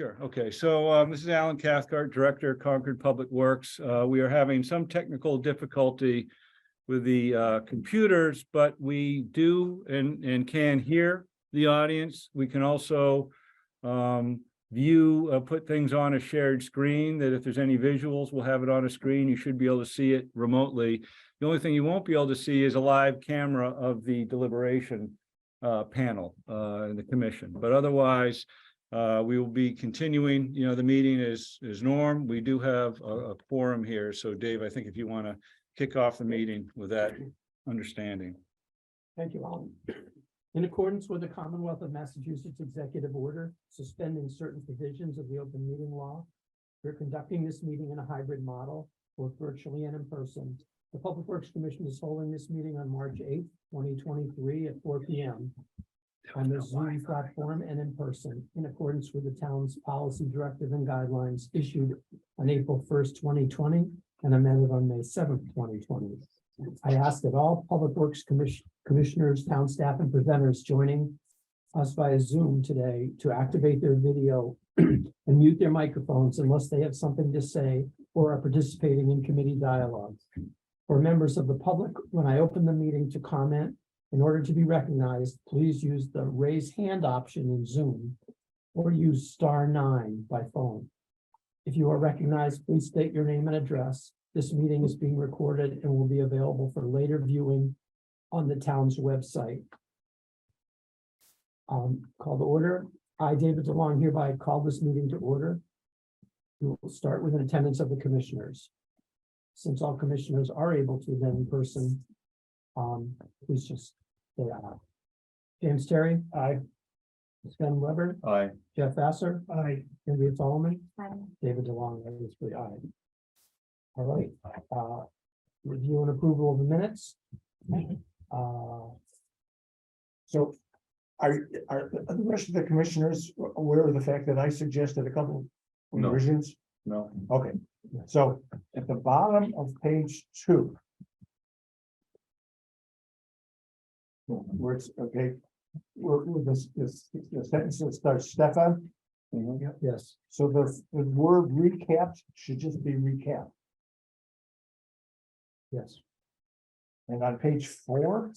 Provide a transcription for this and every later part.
Sure. Okay. So this is Alan Cathcart, Director, Concord Public Works. We are having some technical difficulty with the computers, but we do and can hear the audience. We can also put things on a shared screen, that if there's any visuals, we'll have it on a screen. You should be able to see it remotely. The only thing you won't be able to see is a live camera of the deliberation panel in the commission. But otherwise, we will be continuing, the meeting is norm. We do have a quorum here. So Dave, I think if you want to kick off the meeting with that understanding. Thank you, Alan. In accordance with the Commonwealth of Massachusetts Executive Order suspending certain provisions of the open meeting law, we're conducting this meeting in a hybrid model, both virtually and in person. The Public Works Commission is holding this meeting on March 8th, 2023 at 4 p.m. on the Zoom platform and in person, in accordance with the town's policy directive and guidelines issued on April 1st, 2020, and amended on May 7th, 2020. I ask that all Public Works commissioners, town staff, and presenters joining us via Zoom today to activate their video and mute their microphones unless they have something to say or are participating in committee dialogue. For members of the public, when I open the meeting to comment, in order to be recognized, please use the raise hand option in Zoom or use *9 by phone. If you are recognized, please state your name and address. This meeting is being recorded and will be available for later viewing on the town's website. Call to order. I, David DeLong, hereby call this meeting to order. We will start with an attendance of the commissioners. Since all commissioners are able to attend in person, please just say aye. James Terry. Aye. Sven Weber. Aye. Jeff Vassar. Aye. Andrea Solomon. Aye. David DeLong, aye. All right. Review and approval of the minutes. So are the rest of the commissioners aware of the fact that I suggested a couple No. revisions? No. Okay, so at the bottom of page 2. Where it's okay, where the sentence that starts Stefan. Yes. So the word recapped should just be recap. Yes. And on page 4,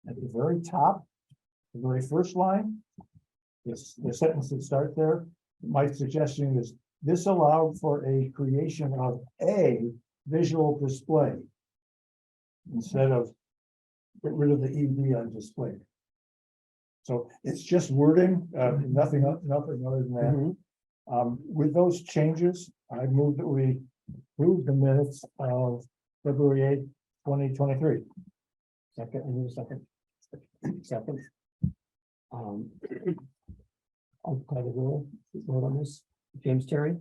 at the very top, the very first line, this the sentence that starts there, my suggestion is this allowed for a creation of a visual display instead of get rid of the ED on display. So it's just wording, nothing other than that. With those changes, I move that we approve the minutes of February 8th, 2023. Second, I need a second. Second. I'll call the roll. Vote on this. James Terry.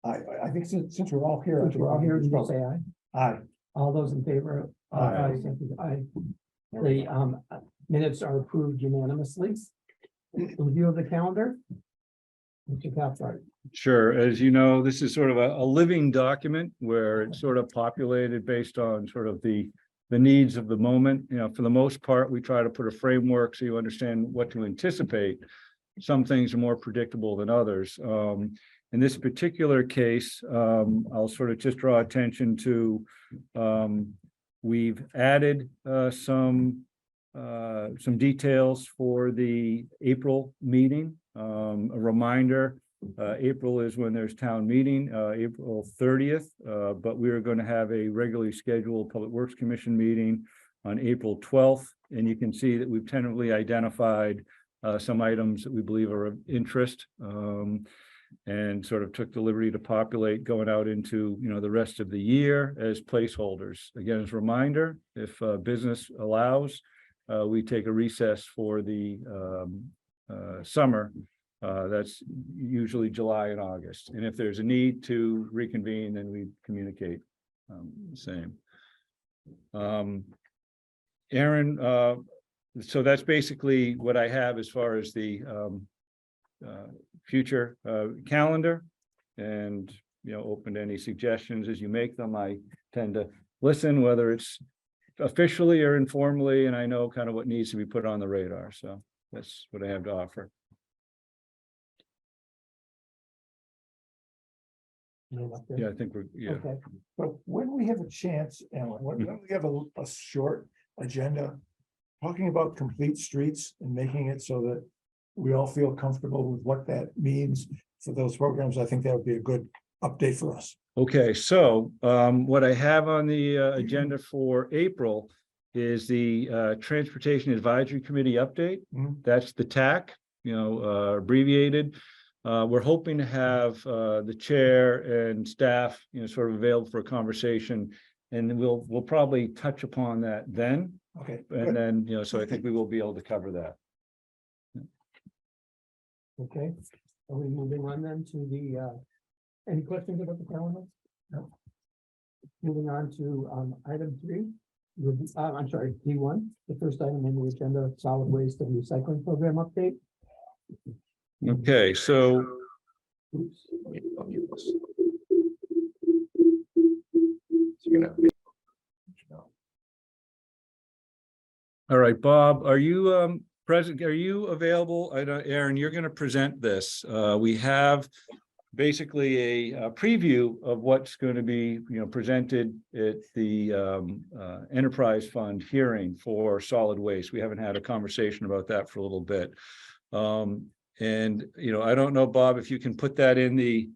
I think since we're all here. Since we're all here, you can say aye. Aye. All those in favor? Aye. Aye. The minutes are approved unanimously. Review of the calendar. Mr. Cathcart. Sure. As you know, this is sort of a living document where it's sort of populated based on sort of the needs of the moment. For the most part, we try to put a framework so you understand what to anticipate. Some things are more predictable than others. In this particular case, I'll sort of just draw attention to we've added some details for the April meeting. A reminder, April is when there's town meeting, April 30th, but we are going to have a regularly scheduled Public Works Commission meeting on April 12th. And you can see that we've tentatively identified some items that we believe are of interest, and sort of took the liberty to populate going out into the rest of the year as placeholders. Again, as a reminder, if business allows, we take a recess for the summer. That's usually July and August. And if there's a need to reconvene, then we communicate the same. Aaron, so that's basically what I have as far as the future calendar, and open to any suggestions as you make them. I tend to listen, whether it's officially or informally, and I know kind of what needs to be put on the radar. So that's what I have to offer. Yeah, I think we're, yeah. Okay, But when we have a chance, Ellen, when we have a short agenda, talking about complete streets and making it so that we all feel comfortable with what that means for those programs, I think that would be a good update for us. Okay, so what I have on the agenda for April is the Transportation Advisory Committee update. Mhm. That's the TAC, abbreviated. We're hoping to have the chair and staff, sort of available for a conversation. And we'll probably touch upon that then. Okay. And good. then, so I think we will be able to cover that. okay. Are we moving on then to the, any questions about the calendar? No. Moving on to item 3. I'm sorry, D1, the first item on the agenda, solid waste and recycling program update. Okay, so Oops. all right, Bob, are you present? Are you available? I don't, Aaron, you're going to present this. We have basically a preview of what's going to be, presented at the enterprise fund hearing for solid waste. We haven't had a conversation about that for a little bit. And I don't know, Bob, if you can put that in the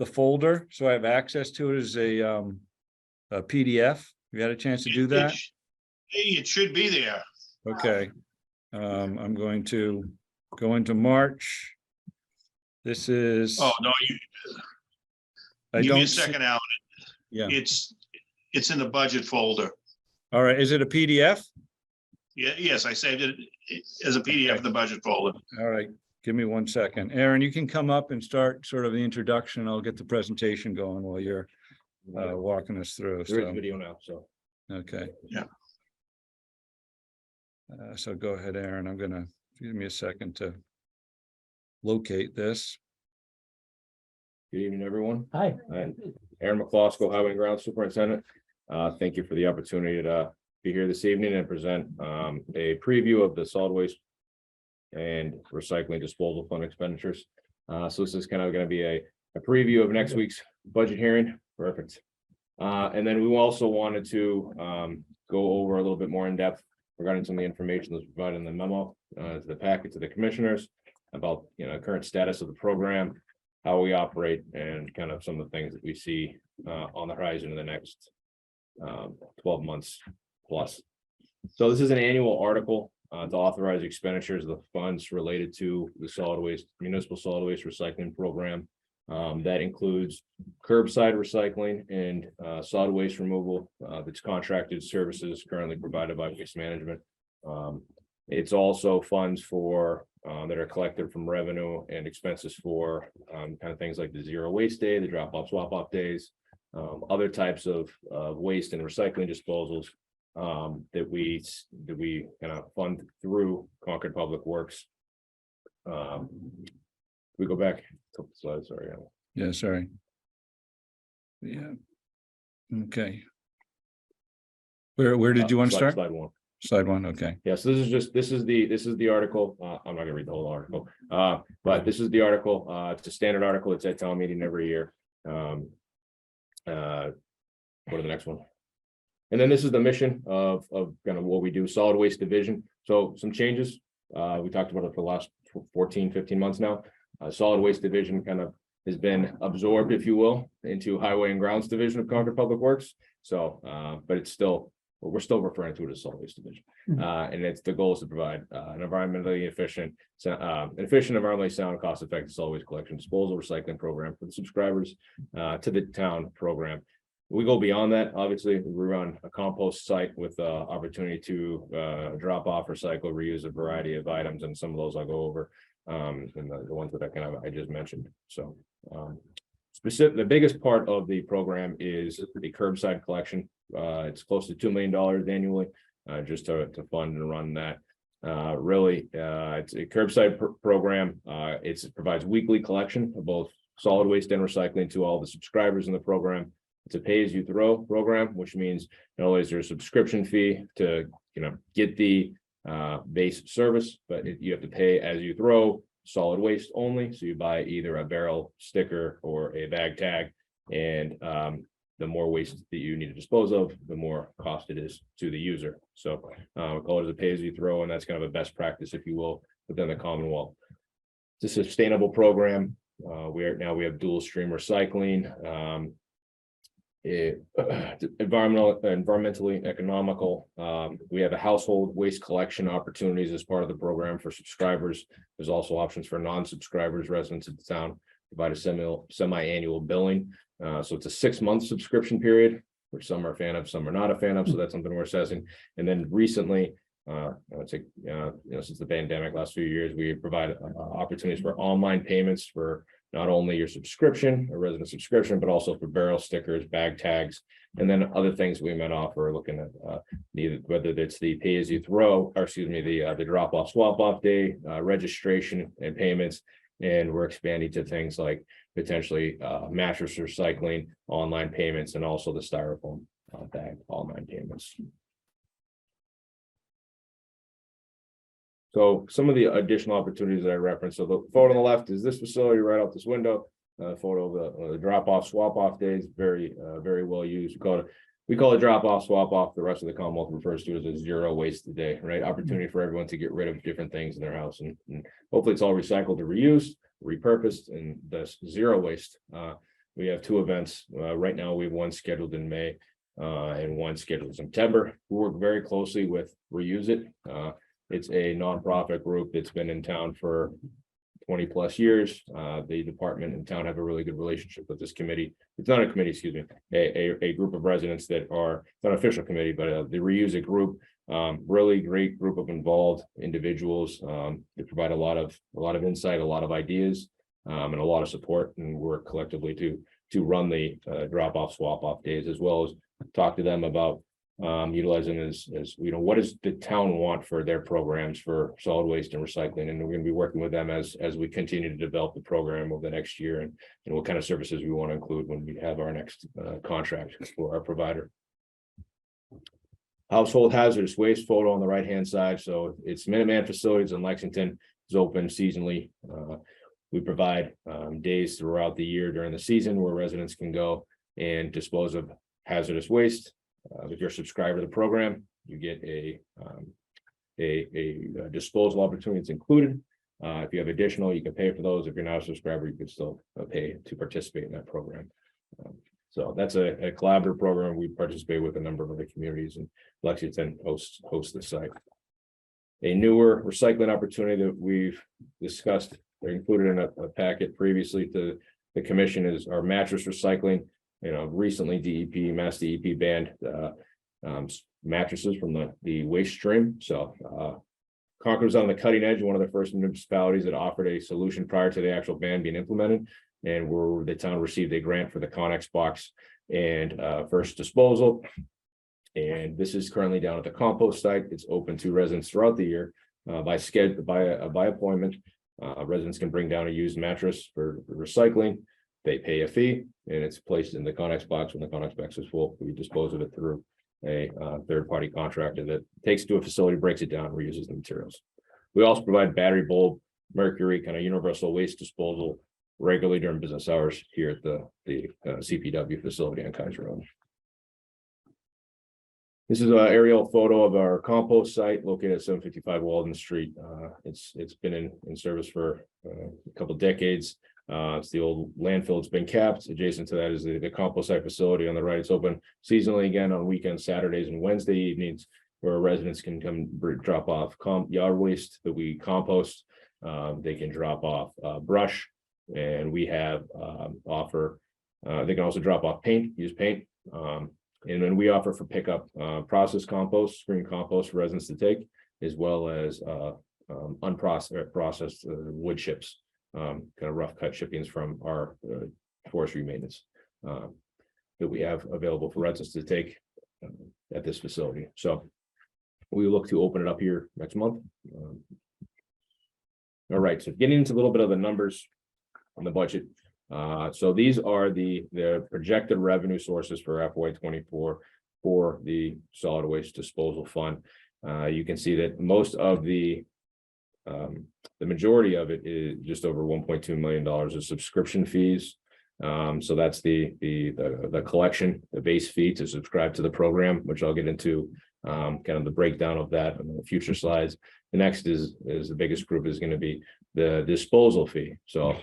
folder, so I have access to it as a PDF. You had a chance to do that? It should be there. Okay. I'm going to go into March. This is. Oh, no, I give me a don't see- second, Alan. Yeah. It's in the budget folder. All right. Is it a PDF? Yeah, yes, I saved it as a PDF in the budget folder. All right. Give me 1 second. Aaron, you can come up and start sort of the introduction. I'll get the presentation going while you're walking us through. There is So, video now, so. okay. Yeah. So go ahead, Aaron. I'm gonna give me a second to locate this. Good evening, everyone. Hi. Hi. Aaron McCloskey, Highway and Ground Superintendent. Thank you for the opportunity to be here this evening and present a preview of the solid waste and recycling disposal fund expenditures. So this is kind of going to be a preview of next week's budget hearing. Perfect. And then we also wanted to go over a little bit more in depth regarding some of the information that's provided in the memo to the packet to the commissioners about current status of the program, how we operate, and kind of some of the things that we see on the horizon in the next 12 months plus. So this is an annual article to authorize expenditures of the funds related to the solid waste, municipal solid waste recycling program. That includes curbside recycling and solid waste removal. That's contracted services currently provided by Waste Management. It's also funds for that are collected from revenue and expenses for kind of things like the zero waste day, the drop off swap off days, other types of waste and recycling disposals that we kind of fund through Concord Public Works. We go back a couple slides, sorry. Yeah, sorry. Yeah. Okay. Where did you want to start? Slide 1. Slide 1, okay. Yes, this is the article. I'm not gonna read the whole article, but this is the article. It's a standard article. It's at town meeting every year. Go to the next one. And then this is the mission of kind of what we do, solid waste division. So some changes. We talked about it for the last 14, 15 months now. Solid waste division kind of has been absorbed, if you will, into highway and grounds division of Concord Public Works. So, but it's still, we're still referring to it as solid waste division. And it's the goal is to provide an environmentally efficient, environmentally sound, cost-effective solid waste collection, disposal, recycling program for the subscribers to the town program. We go beyond that. Obviously, we run a compost site with opportunity to drop off, recycle, reuse a variety of items, and some of those I'll go over. And the ones that I just mentioned. So the biggest part of the program is the curbside collection. It's close to $2 million annually, just to fund and run that. It's a curbside program. It provides weekly collection of both solid waste and recycling to all the subscribers in the program. It's a pay-as-you-throw program, which means not only is there a subscription fee to get the base service, but you have to pay as you throw solid waste only. So you buy either a barrel sticker or a bag tag, And the more waste that you need to dispose of, the more cost it is to the user. So we call it as a pay as you throw, and that's kind of a best practice, if you will, within the Commonwealth. It's a sustainable program. We have dual stream recycling. Environmentally economical. We have a household waste collection opportunities as part of the program for subscribers. There's also options for non-subscribers, residents of the town, provide a semi-annual billing. So it's a 6-month subscription period, which some are a fan of, some are not a fan of. So that's something we're assessing. And then recently, since the pandemic last few years, we provide opportunities for online payments for not only your subscription, a resident subscription, but also for barrel stickers, bag tags, and then other things we might offer, looking at whether it's the pay as you throw, or excuse me, the drop off swap off day, registration and payments. And we're expanding to things like potentially mattress recycling, online payments, and also the styrofoam bag online payments. So some of the additional opportunities that I referenced. So the photo on the left is this facility right out this window. Photo of the drop off swap off days, very well used. We call it drop off swap off. The rest of the Commonwealth refers to it as a zero waste a day, right? Opportunity for everyone to get rid of different things in their house, and hopefully it's all recycled or reused, repurposed, and thus zero waste. We have 2 events right now. We have one scheduled in May and one scheduled in September. We work very closely with Reuse It. It's a nonprofit group that's been in town for 20 plus years. The department and town have a really good relationship with this committee. It's not a committee, excuse me, a group of residents that are, it's not an official committee, but the Reuse It group, really great group of involved individuals. They provide a lot of insight, a lot of ideas, and a lot of support, and work collectively to run the drop off swap off days, as well as talk to them about utilizing as what does the town want for their programs for solid waste and recycling, and we're going to be working with them as we continue to develop the program over the next year, and what kind of services we want to include when we have our next contract for our provider. Household hazardous waste photo on the right hand side. So it's Minuteman Facilities in Lexington. Is open seasonally. We provide days throughout the year during the season where residents can go and dispose of hazardous waste. If you're a subscriber to the program, you get a disposal opportunity that's included. If you have additional, you can pay for those. If you're not a subscriber, you can still pay to participate in that program. So that's a collaborative program. We participate with a number of other communities, and Lexington hosts the site. A newer recycling opportunity that we've discussed, they're included in a packet previously to the commission, is our mattress recycling. Recently Mass DEP banned mattresses from the waste stream. So Concord was on the cutting edge, one of the first municipalities that offered a solution prior to the actual ban being implemented. And the town received a grant for the Connex box and first disposal. And this is currently down at the compost site. It's open to residents throughout the year by appointment. Residents can bring down a used mattress for recycling. They pay a fee, and it's placed in the Connex box. When the Connex box is full, we dispose of it through a third-party contractor that takes it to a facility, breaks it down, reuses the materials. We also provide battery, bulb, mercury, kind of universal waste disposal regularly during business hours here at the CPW facility on Kaiser Road. This is an aerial photo of our compost site located at 755 Walden Street. It's been in service for a couple decades. It's the old landfill. It's been capped. Adjacent to that is the compost site facility on the right. It's open seasonally again on weekends, Saturdays, and Wednesday evenings, where residents can come drop off yard waste that we compost. They can drop off brush, and we have they can also drop off use paint. And then we offer for pickup processed compost, screen compost for residents to take, as well as processed wood chips. Kind of rough cut shippings from our forestry maintenance that we have available for residents to take at this facility. So we look to open it up here next month. All right, so getting into a little bit of the numbers on the budget. So these are the projected revenue sources for FY24 for the solid waste disposal fund. You can see that most of the majority of it is just over $1.2 million of subscription fees. So that's the collection, the base fee to subscribe to the program, which I'll get into kind of the breakdown of that in the future slides. The next is the biggest group is going to be the disposal fee. So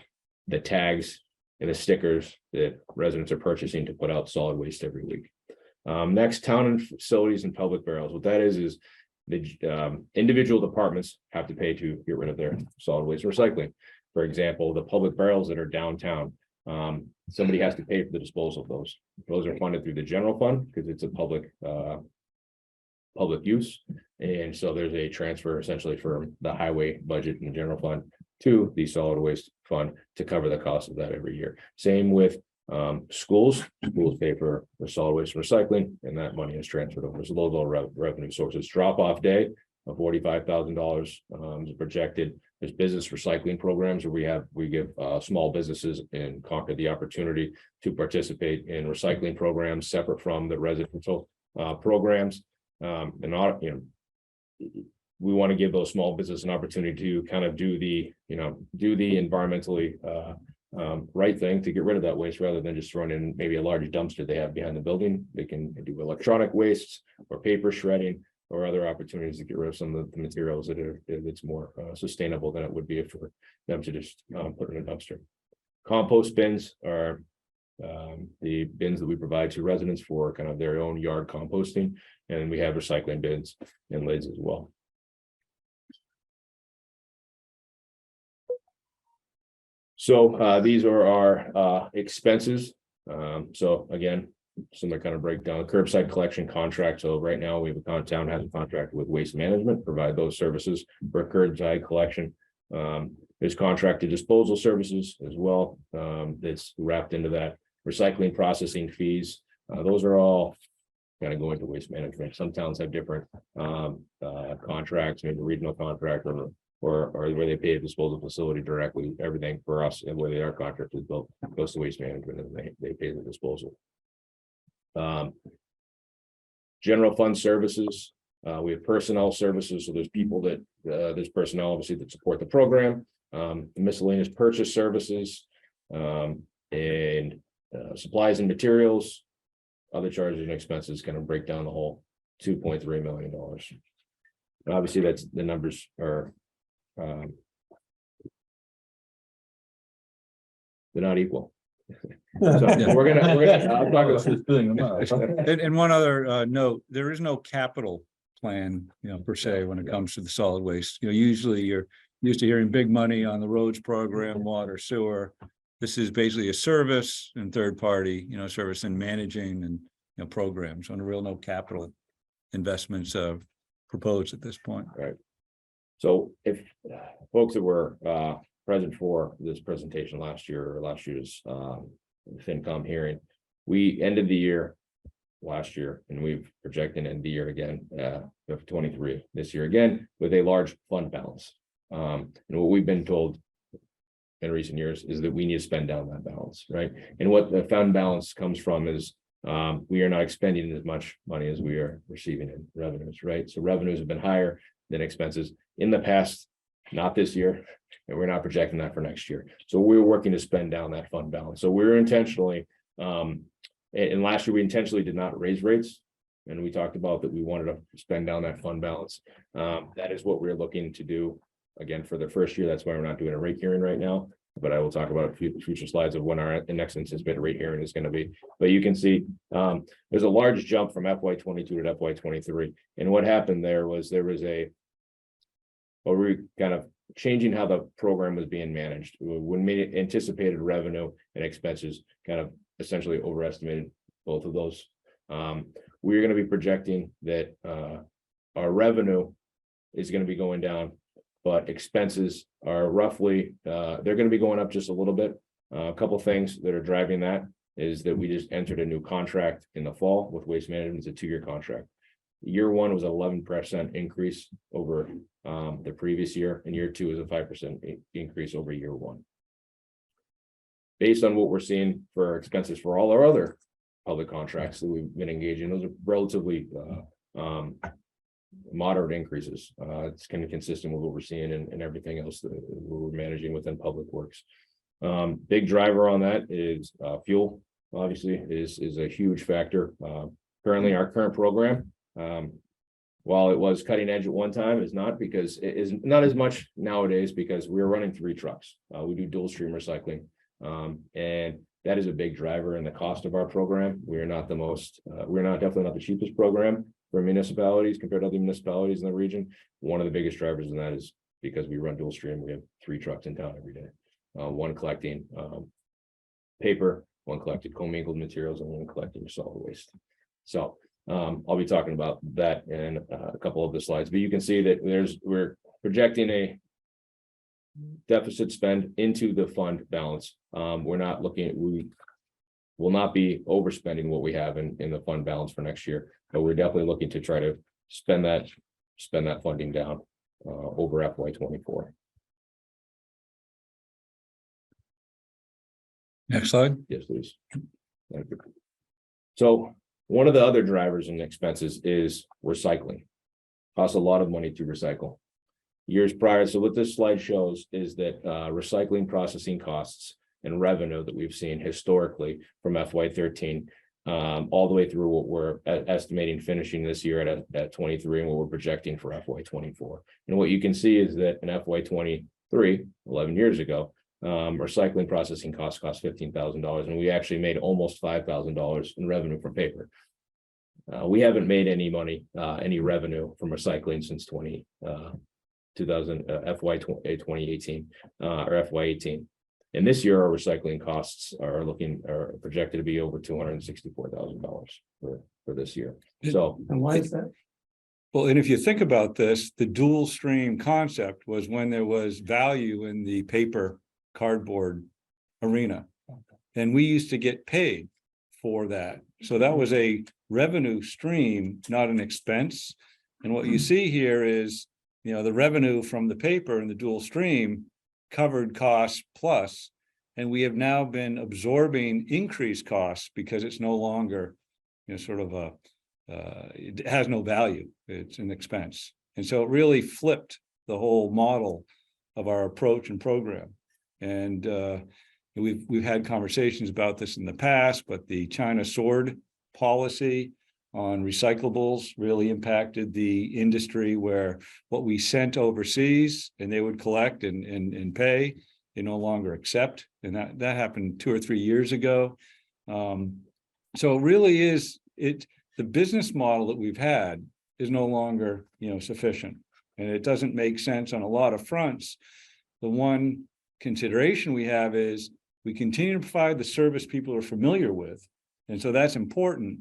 the tags and the stickers that residents are purchasing to put out solid waste every week. Next, town and facilities and public barrels. What that is the individual departments have to pay to get rid of their solid waste recycling. For example, the public barrels that are downtown, somebody has to pay for the disposal of those. Those are funded through the general fund because it's a public use. And so there's a transfer essentially from the highway budget in the general fund to the solid waste fund to cover the cost of that every year. Same with schools pay for the solid waste recycling, and that money is transferred over. So those are revenue sources. Drop off day of $45,000 is projected. There's business recycling programs where we give small businesses in Concord the opportunity to participate in recycling programs separate from the residential programs. We want to give those small business an opportunity to kind of do the environmentally right thing to get rid of that waste rather than just throwing in maybe a large dumpster they have behind the building. They can do electronic wastes or paper shredding or other opportunities to get rid of some of the materials that's more sustainable than it would be for them to just put in a dumpster. Compost bins are the bins that we provide to residents for kind of their own yard composting, and we have recycling bins and lids as well. So these are our expenses. So again, similar kind of breakdown, curbside collection contract. So right now we have town has a contract with Waste Management, provide those services for curbside collection. There's contracted disposal services as well. That's wrapped into that. Recycling processing fees. Those are all kind of going to Waste Management. Some towns have different contracts, maybe regional contract or where they pay a disposal facility directly. Everything for us and where our contract is built goes to Waste Management and they pay the disposal. General fund services. We have personnel services. So there's people that there's personnel obviously that support the program. Miscellaneous purchase services and supplies and materials. Other charges and expenses kind of break down the whole $2.3 million. Obviously, that's the numbers are they're not equal. So we're gonna I'll talk about And one other note, there is no capital plan, per se, when it comes to the solid waste. Usually you're used to hearing big money on the roads program, water, sewer. This is basically a service and third party, service and managing and programs on a real no capital investments proposed at this point. Right. So if folks that were present for this presentation last year or last year's FinCom hearing, we ended the year last year and we've projected end the year again of 23 this year again with a large fund balance. And what we've been told in recent years is that we need to spend down that balance, right? And what the fund balance comes from is we are not expending as much money as we are receiving in revenues, right? So revenues have been higher than expenses in the past, not this year, and we're not projecting that for next year. So we're working to spend down that fund balance. So we're intentionally, and last year we intentionally did not raise rates, and we talked about that we wanted to spend down that fund balance. That is what we're looking to do again for the first year. That's why we're not doing a rate hearing right now. But I will talk about a few future slides of when our next anticipated rate hearing is going to be. But you can see there's a large jump from FY22 to FY23. And what happened there was we kind of changing how the program was being managed. When we anticipated revenue and expenses kind of essentially overestimated both of those. We're going to be projecting that our revenue is going to be going down, but expenses are roughly, they're going to be going up just a little bit. A couple of things that are driving that is that we just entered a new contract in the fall with Waste Management. It's a 2-year contract. Year one was 11% increase over the previous year, and year two is a 5% increase over year one. Based on what we're seeing for expenses for all our other public contracts that we've been engaging, those are relatively moderate increases. It's kind of consistent with what we're seeing and everything else that we're managing within public works. Big driver on that is fuel, obviously, is a huge factor. Currently, our current program, while it was cutting edge at one time, is not, because it is not as much nowadays, because we're running 3 trucks. We do dual stream recycling. And that is a big driver in the cost of our program. We're not the most, definitely not the cheapest program for municipalities compared to other municipalities in the region. One of the biggest drivers in that is because we run dual stream. We have 3 trucks in town every day. One collecting paper, one collected commingled materials, and one collecting solid waste. So I'll be talking about that in a couple of the slides, but you can see that we're projecting a deficit spend into the fund balance. We're not looking at, we will not be overspending what we have in the fund balance for next year, but we're definitely looking to try to spend that funding down over FY24. Next slide. Yes, please. Thank you. So one of the other drivers in expenses is recycling. Costs a lot of money to recycle. Years prior, so what this slide shows is that recycling processing costs and revenue that we've seen historically from FY13 all the way through what we're estimating finishing this year at 23 and what we're projecting for FY24. And what you can see is that in FY23, 11 years ago, recycling processing cost $15,000, and we actually made almost $5,000 in revenue from paper. We haven't made any money, any revenue from recycling since FY 2018 or FY18. And this year, our recycling costs are projected to be over $264,000 for this year. So, And why is that? Well, and if you think about this, the dual stream concept was when there was value in the paper cardboard arena. And we used to get paid for that. So that was a revenue stream, not an expense. And what you see here is, the revenue from the paper and the dual stream covered costs plus, and we have now been absorbing increased costs because it's no longer, it has no value. It's an expense. And so it really flipped the whole model of our approach and program. And we've had conversations about this in the past, but the China sword policy on recyclables really impacted the industry, where what we sent overseas and they would collect and pay, they no longer accept. And that happened 2 or 3 years ago. So it really is, the business model that we've had is no longer, sufficient. And it doesn't make sense on a lot of fronts. The one consideration we have is we continue to provide the service people are familiar with. And so that's important.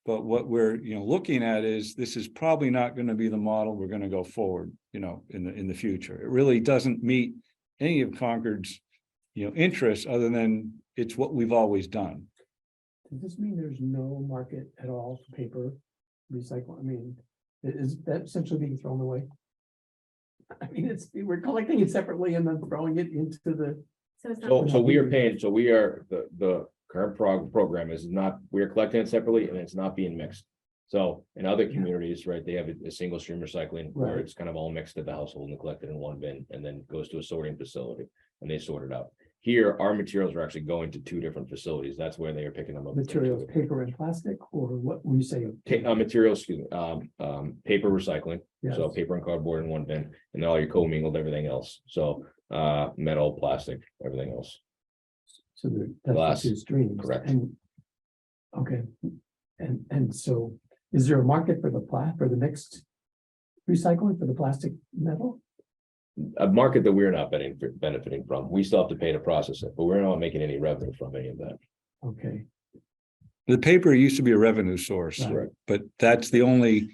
But what we're looking at is this is probably not going to be the model we're going to go forward, in the future. It really doesn't meet any of Concord's interests, other than it's what we've always done. Does this mean there's no market at all for paper recycling? I mean, is that essentially being thrown away? I mean, we're collecting it separately and then throwing it into the. so we are paying, so we are the current program is not, we are collecting it separately and it's not being mixed. So in other communities, right, they have a single stream recycling where it's kind of all mixed at the household and collected in one bin and then goes to a sorting facility and they sort it out. Here, our materials are actually going to 2 different facilities. That's where they are picking them up. Materials, paper and plastic, or what when you say? Materials, excuse me, paper recycling. Yes. So paper and cardboard in one bin, and then all your commingled everything else. So metal, plastic, everything else. So that's Glass, the 2 streams. correct. And, okay, and so is there a market for the mixed recycling for the plastic metal? A market that we're not benefiting from. We still have to pay to process it, but we're not making any revenue from any of that. Okay, The paper used to be a revenue source, Right. but that's the only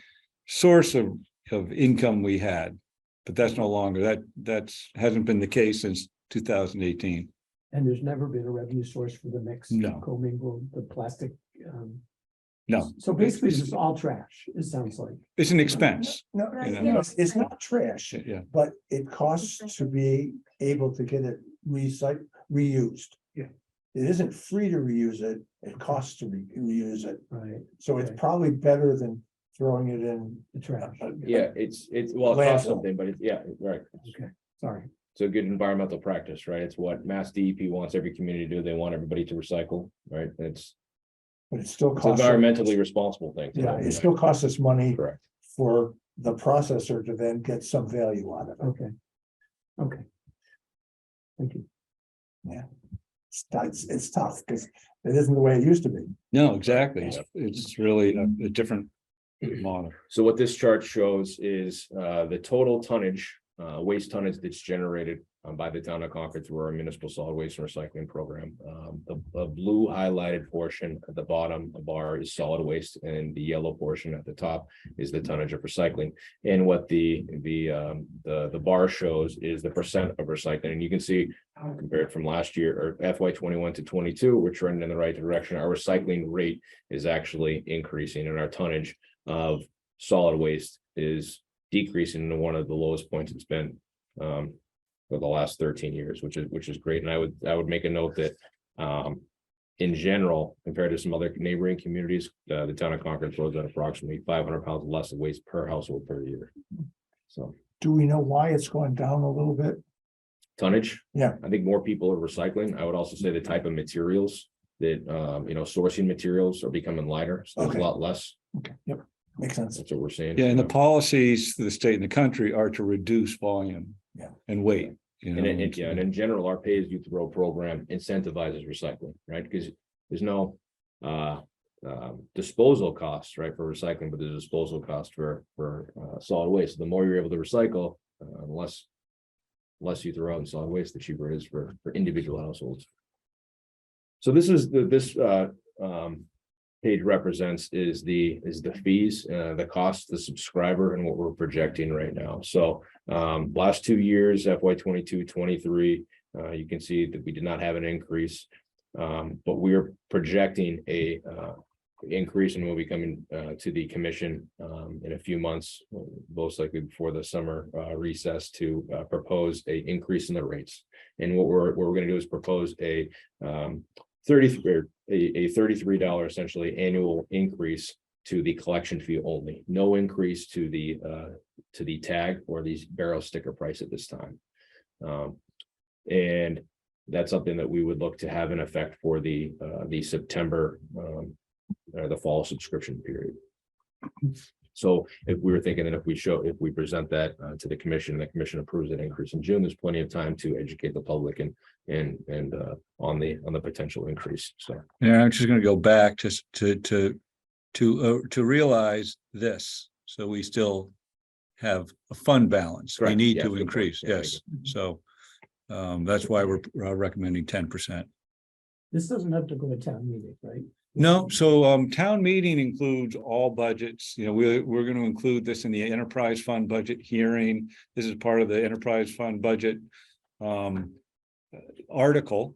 source of income we had. But that's no longer, that's hasn't been the case since 2018. and there's never been a revenue source for the mixed No. commingled, the plastic. No, So basically, this is all trash, it sounds like. it's an expense. No, it's not trash, Yeah. but it costs to be able to get it reused. Yeah. It isn't free to reuse it, it costs to reuse it, Right, so it's Okay. probably better than throwing it in. the trash, Yeah, it's well, it costs Landfill. something, but it's right. okay, sorry. it's a good environmental practice, right? It's what Mass DEP wants every community to do. They want everybody to recycle, right? It's But it still it's costs. environmentally responsible thing. to Yeah, do. it still costs us money Correct. for the processor to then get some value out of it. Okay. Okay. Thank you. It's tough because it isn't the way it used to be. No, exactly. It's really a different model. So what this chart shows is the total tonnage, waste tonnage that's generated by the town of Concord through our municipal solid waste and recycling program. The blue highlighted portion at the bottom bar is solid waste, and the yellow portion at the top is the tonnage of recycling. And what the bar shows is the percent of recycling. And you can see compared from last year or FY 21 to 22, we're trending in the right direction. Our recycling rate is actually increasing, and our tonnage of solid waste is decreasing to one of the lowest points it's been for the last 13 years, which is great. And I would make a note that in general, compared to some other neighboring communities, the town of Concord throws out approximately 500 pounds less of waste per household per year. So Do we know why it's going down a little bit? tonnage. Yeah. I think more people are recycling. I would also say the type of materials that sourcing materials are becoming lighter. So there's Okay. a lot less. Okay, yep, makes sense. That's what we're seeing. Yeah, and the policies for the state and the country are to reduce volume. Yeah. And weight, you know. And in general, our pay as you throw program incentivizes recycling, right? Because there's no disposal costs, right, for recycling, but there's a disposal cost for solid waste. The more you're able to recycle, less you throw out in solid waste, the cheaper it is for individual households. So this is this page represents is the fees, the cost, the subscriber, and what we're projecting right now. So last 2 years, FY 22, 23, you can see that we did not have an increase, but we are projecting a increase, and we'll be coming to the commission in a few months, most likely before the summer recess, to propose a increase in the rates. And what we're going to do is propose a $33 essentially annual increase to the collection fee only, no increase to the tag or the barrel sticker price at this time. And that's something that we would look to have an effect for the September or the fall subscription period. So if we were thinking that if we present that to the commission, and the commission approves that increase in June, there's plenty of time to educate the public and on the potential increase. So Yeah, I'm just gonna go back to realize this, so we still have a fund balance. We Correct. need Yes, to good point. increase, Yeah, I yes. So that's why we're recommending 10%. This doesn't have to go to town meeting, right? No, so town meeting includes all budgets. You know, we're going to include this in the enterprise fund budget hearing. This is part of the enterprise fund budget article,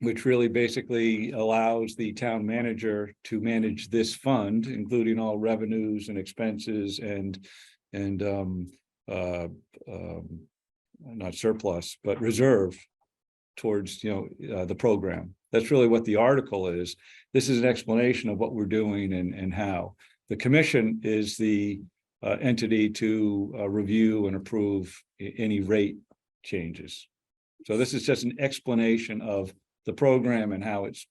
which really basically allows the town manager to manage this fund, including all revenues and expenses and not surplus, but reserve towards, the program. That's really what the article is. This is an explanation of what we're doing and how. The commission is the entity to review and approve any rate changes. So this is just an explanation of the program and how it's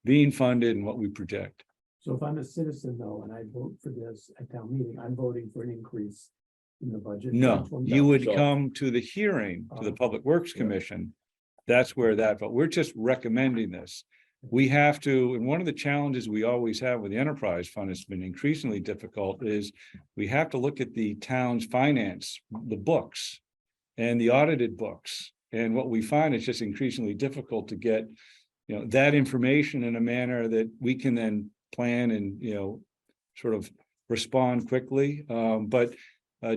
being funded and what we project. So if I'm a citizen though, and I vote for this at town meeting, I'm voting for an increase in the budget. No, you would So- come to the hearing to the Public Works Commission. That's where but we're just recommending this. We have to, and one of the challenges we always have with the enterprise fund has been increasingly difficult, is we have to look at the town's finance, the books and the audited books. And what we find is just increasingly difficult to get, that information in a manner that we can then plan and, sort of respond quickly. But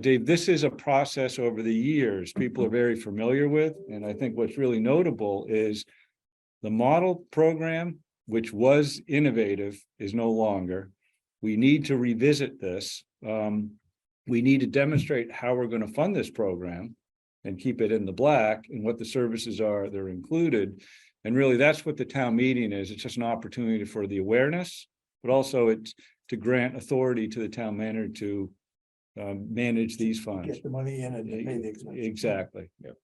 Dave, this is a process over the years people are very familiar with. And I think what's really notable is the model program, which was innovative, is no longer. We need to revisit this. We need to demonstrate how we're going to fund this program and keep it in the black and what the services are that are included. And really, that's what the town meeting is. It's just an opportunity for the awareness, but also it's to grant authority to the town manager to manage these funds. Get the money in and pay the expenses. Exactly. Yep.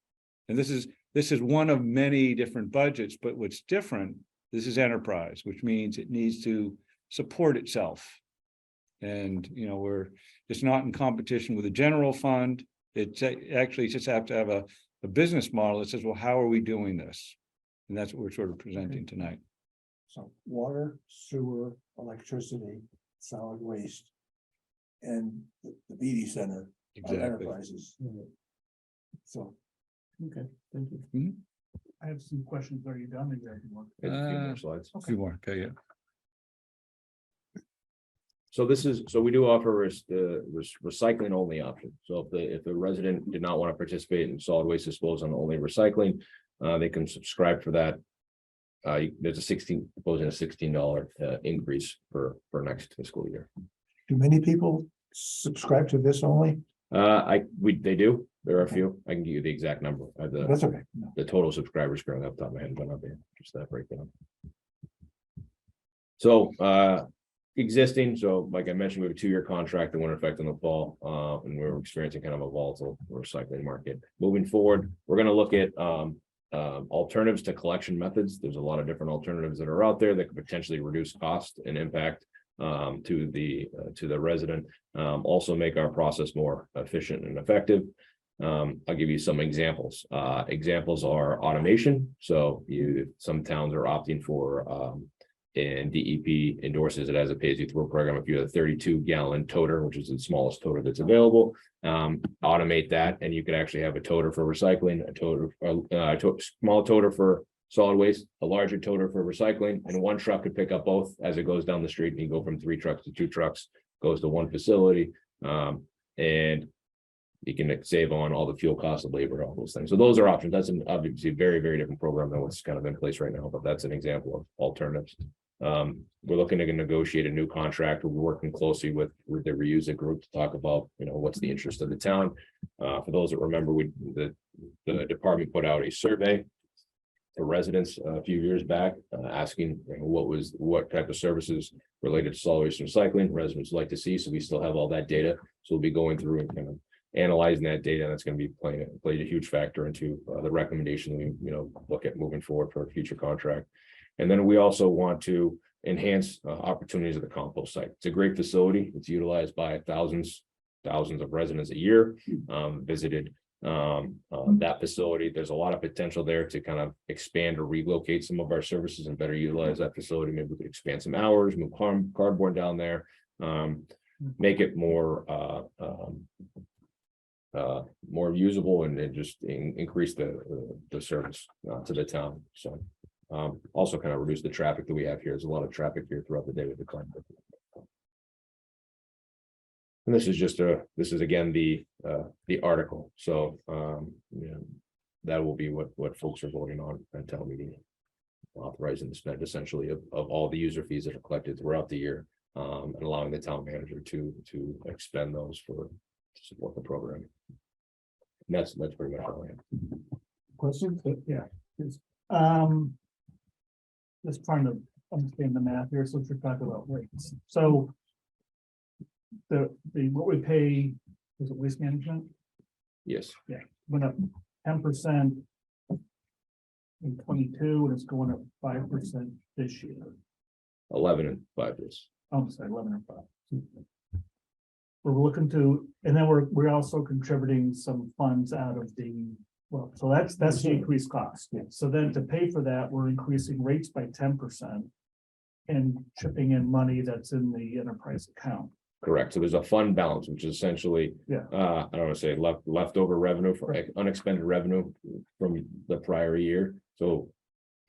And this is one of many different budgets, but what's different, this is enterprise, which means it needs to support itself. And, it's not in competition with the general fund. It's actually just have to have a business model that says, well, how are we doing this? And that's what we're sort of presenting tonight. So water, sewer, electricity, solid waste. And the BD Center of Exactly. Enterprises. So. Okay, thank you. I have some questions. Are you done? Or you have more? A few more slides. A few more, okay, yeah. So we do offer the recycling only option. So if the resident did not want to participate in solid waste disposal and only recycling, they can subscribe for that. There's proposing a $16 increase for next fiscal year. Do many people subscribe to this only? They do. There are a few. I can give you the exact number. I have That's okay. No. the total subscribers currently off the top of my head, but not there, just that breakdown. So, existing, so like I mentioned, we have a 2-year contract that went into effect in the fall, and we're experiencing kind of a volatile recycling market. Moving forward, we're gonna look at alternatives to collection methods. There's a lot of different alternatives that are out there that could potentially reduce cost and impact to the resident, also make our process more efficient and effective. I'll give you some examples. Examples are automation. So some towns are opting for and DEP endorses it as a pay-as-you-throw program. If you have a 32-gallon toter, which is the smallest toter that's available, automate that, and you could actually have a toter for recycling, small toter for solid waste, a larger toter for recycling, and one truck could pick up both as it goes down the street. And you go from 3 trucks to 2 trucks, goes to one facility, and you can save on all the fuel costs of labor, all those things. So those are options. That's obviously a very, very different program than what's kind of in place right now, but that's an example of alternatives. We're looking to negotiate a new contract. We're working closely with the reuser group to talk about, what's the interest of the town. For those that remember, the department put out a survey to residents a few years back, asking what type of services related to solid waste and recycling residents like to see. So we still have all that data. So we'll be going through and kind of analyzing that data, and that's going to be played a huge factor into the recommendation we look at moving forward for a future contract. And then we also want to enhance opportunities at the compost site. It's a great facility. It's utilized by thousands of residents a year. Visited that facility. There's a lot of potential there to kind of expand or relocate some of our services and better utilize that facility. Maybe we could expand some hours, move cardboard down there, make it more usable and just increase the service to the town. So also kind of reduce the traffic that we have here. There's a lot of traffic here throughout the day with the climate. And this is again the article. So that will be what folks are voting on at town meeting, authorizing the spend essentially of all the user fees that are collected throughout the year, and allowing the town manager to expend those to support the program. And that's pretty much all I have. Question? Yeah. Just trying to understand the math here, so we're talking about rates. So the what we pay, is it waste management? Yes. Yeah, went up 10% in 22, and it's going up 5% this year. 11 and 5 years. I'm sorry, 11 and 5. We're looking to, and then we're also contributing some funds out of the, well, so that's the increased cost. So then to pay for that, we're increasing rates by 10% and chipping in money that's in the enterprise account. Correct. So there's a fund balance, which is essentially, I don't want to say leftover revenue for unexpended revenue from the prior year. So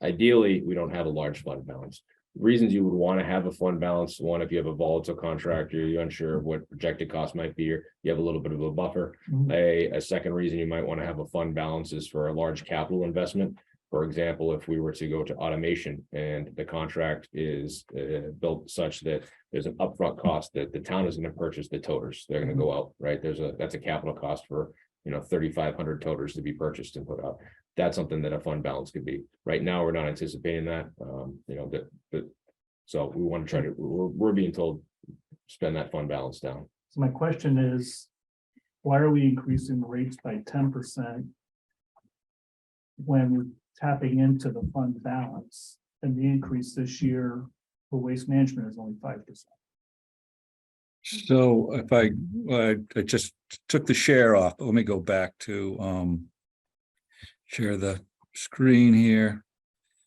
ideally, we don't have a large fund balance. Reasons you would want to have a fund balance: one, if you have a volatile contract, you're unsure of what projected cost might be, or you have a little bit of a buffer. A second reason you might want to have a fund balance is for a large capital investment. For example, if we were to go to automation and the contract is built such that there's an upfront cost that the town is going to purchase the toters, they're going to go out, right? That's a capital cost for 3,500 toters to be purchased and put out. That's something that a fund balance could be. Right now, we're not anticipating that. So we want to try to. We're being told spend that fund balance down. So my question is, why are we increasing the rates by 10%? when we're tapping into the fund balance, and the increase this year for waste management is only 5%. So if I just took the share off, let me go back to share the screen here.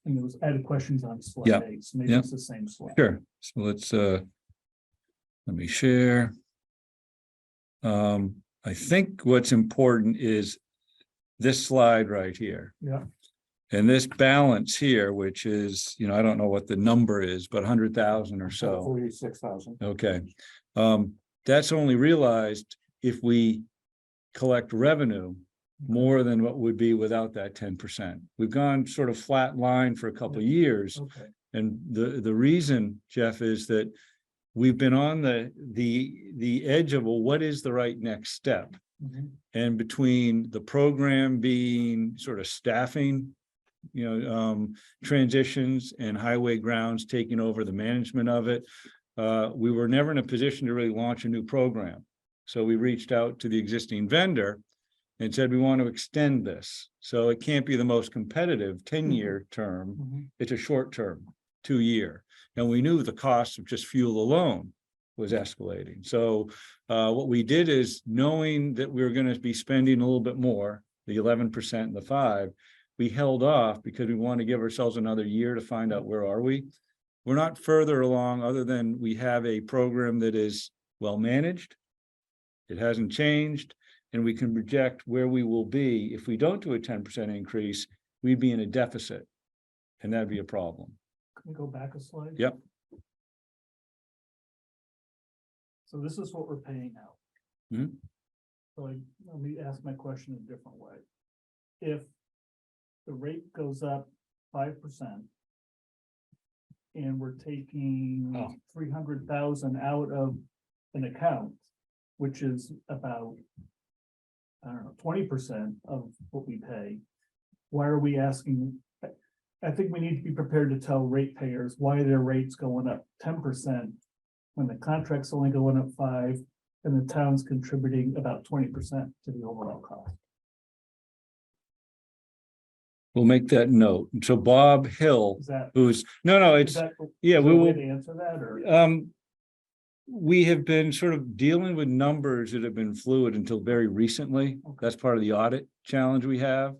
And there was added questions on slide Yeah, 8, so maybe yeah. it's the same slide. Sure. So let's let me share. I think what's important is this slide right here. Yeah. And this balance here, which is, I don't know what the number is, but 100,000 or so. 46,000. Okay. That's only realized if we collect revenue more than what would be without that 10%. We've gone sort of flat line for a couple of years. Okay. And the reason, Jeff, is that we've been on the edge of, well, what is the right next step? Mhm. And between the program being sort of staffing, transitions and highway grounds taking over the management of it, we were never in a position to really launch a new program. So we reached out to the existing vendor and said, we want to extend this. So it can't be the most competitive 10-year term. Mhm. It's a short term, 2-year. And we knew the cost of just fuel alone was escalating. So what we did is, knowing that we were going to be spending a little bit more, the 11% and the 5%, we held off because we want to give ourselves another year to find out where are we. We're not further along other than we have a program that is well managed. It hasn't changed, and we can project where we will be. If we don't do a 10% increase, we'd be in a deficit, and that'd be a problem. Can we go back a slide? Yep. So this is what we're paying out. Mhm. So let me ask my question a different way. If the rate goes up 5%, and we're taking Oh. 300,000 out of an account, which is about, I don't know, 20% of what we pay, why are we asking? I think we need to be prepared to tell ratepayers why their rate's going up 10% when the contract's only going up 5%, and the town's contributing about 20% to the overall cost. We'll make that note. So Bob Hill, Is that, who's, no, is it's, that? yeah, is we there a way will. to answer that, or? We have been sort of dealing with numbers that have been fluid until very recently. Okay. That's part of the audit challenge we have.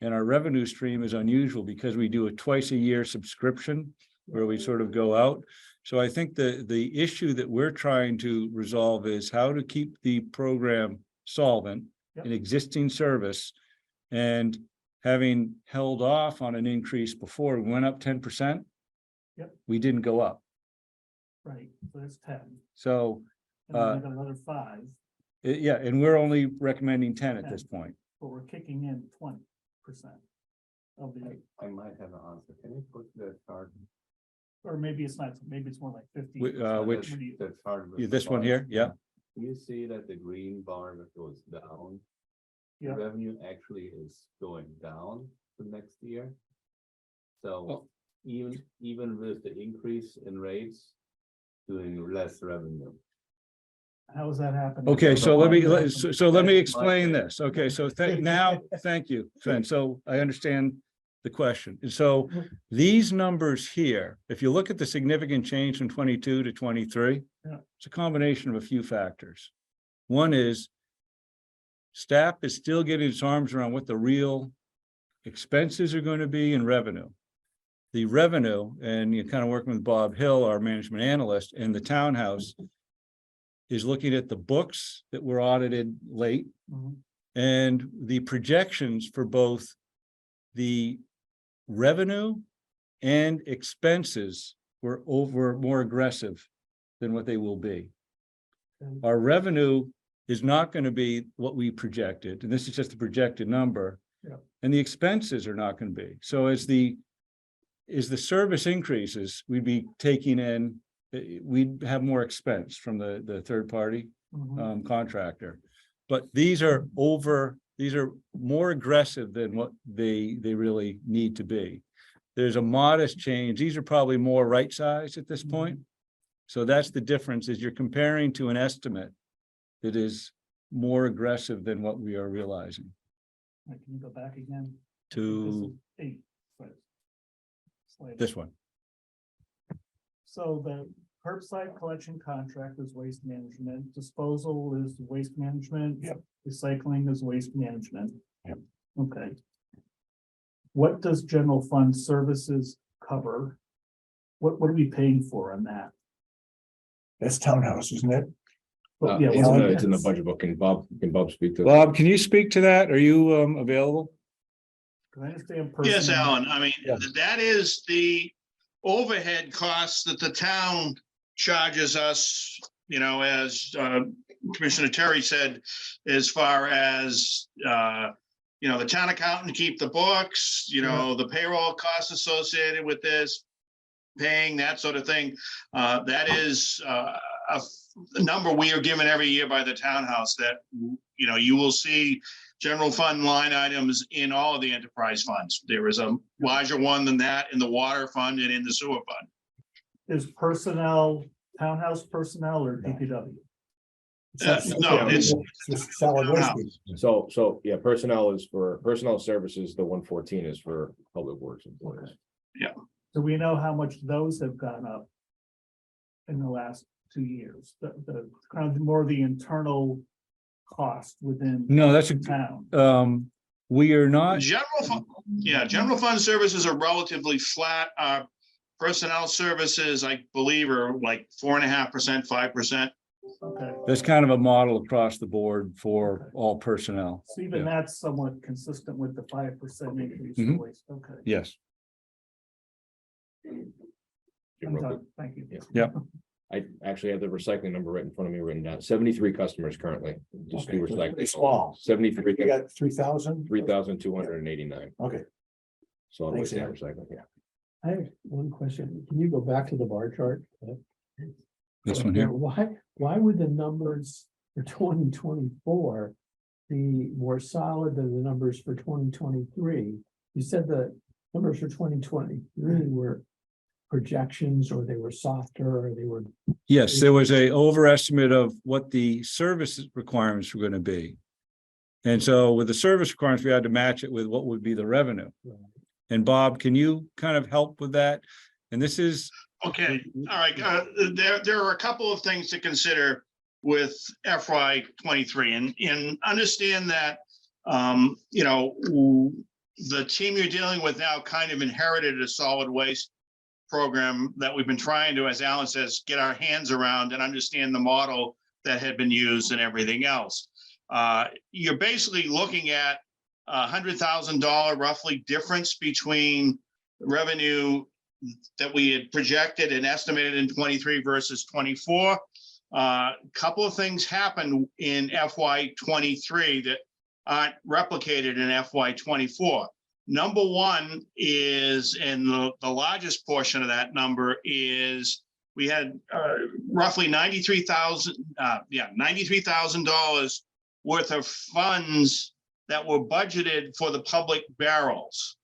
And our revenue stream is unusual because we do a twice a year subscription where we sort of go out. So I think the issue that we're trying to resolve is how to keep the program solvent, Yep. an existing service. And having held off on an increase before, we went up 10%. Yep. We didn't go up. Right, so that's 10, So and then we got another 5, yeah, and we're only recommending 10 at this point. but we're kicking in 20% of the, I might have an answer. Can you put the chart? or maybe it's not, maybe it's more like 50. Which- The chart. with Yeah, the this one bars? here, yeah. You see that the green bar that goes down. Yeah. The revenue actually is going down for next year. So Well- even with the increase in rates, doing less revenue. How is that happening? Okay, so let me That's explain my- this. Okay, so thank you, Sven. So I understand the question. And so these numbers here, if you look at the significant change from 22 to 23, Yeah. it's a combination of a few factors. One is staff is still getting its arms around what the real expenses are going to be in revenue. The revenue, and you're kind of working with Bob Hill, our management analyst, and the townhouse is looking at the books that were audited late Mhm. and the projections for both the revenue and expenses were more aggressive than what they will be. Okay. Our revenue is not going to be what we projected, and this is just the projected number. Yeah. And the expenses are not going to be. So as the service increases, we'd be taking in, we'd have more expense from the third party Mhm. contractor. But these are more aggressive than what they really need to be. There's a modest change. These are probably more right size at this point. So that's the difference, is you're comparing to an estimate that is more aggressive than what we are realizing. Can you go back again? to Eight. Right. Slide. this one. So the curbside collection contract is waste management, disposal is waste management. Yep. Recycling is waste management. Yep. Okay. What does general fund services cover? What are we paying for on that? That's townhouse, isn't it? Well, yeah, It's in well, the, it's in the budget book. Can Bob speak to it? Bob, can you speak to that? Are you available? I understand. Yes, personnel. Alan, I mean, Yeah. that is the overhead costs that the town charges us, you know, as Commissioner Terry said, as far as, you know, the town accountant to keep the books, you know, the payroll costs associated with this, paying, that sort of thing. That is a number we are given every year by the townhouse that, you know, you will see general fund line items in all of the enterprise funds. There is a larger one than that in the water fund and in the sewer fund. Is personnel, townhouse personnel or DPW? No, it's Just solid waste. So, yeah, personnel services, the 114 is for public works employees. Do we know how much those have gone up in the last 2 years? The kind of more the internal cost within No, that's the town. we are not, general fund. Yeah, general fund services are relatively flat. Personnel services, I believe, are like 4.5%, 5%. Okay, that's kind of a model across the board for all personnel. so even Yeah. that's somewhat consistent with the 5% increase. Mhm. in waste. Okay, Yes. I'm done. Thank you. Yeah. I actually have the recycling number right in front of me written down. 73 customers currently. Just do Okay, recycling. it's small. 73, You got 3,000? 3,289. Okay, So Thanks, waste and Aaron. recycling, yeah. I have one question. Can you go back to the bar chart? This one here. Why would the numbers for 2024 be more solid than the numbers for 2023? You said the numbers for 2023 were projections, or they were softer, or they were. Yes, there was a overestimate of what the service requirements were going to be. And so with the service requirements, we had to match it with what would be the revenue. And Bob, can you kind of help with that? And this is, Okay, all right. There are a couple of things to consider with FY 23 and understand that, you know, the team you're dealing with now kind of inherited a solid waste program that we've been trying to, as Alan says, get our hands around and understand the model that had been used and everything else. You're basically looking at $100,000 roughly difference between revenue that we had projected and estimated in 23 versus 24. Couple of things happened in FY 23 that aren't replicated in FY 24. Number one is, and the largest portion of that number is, we had roughly $93,000 worth of funds that were budgeted for the public barrels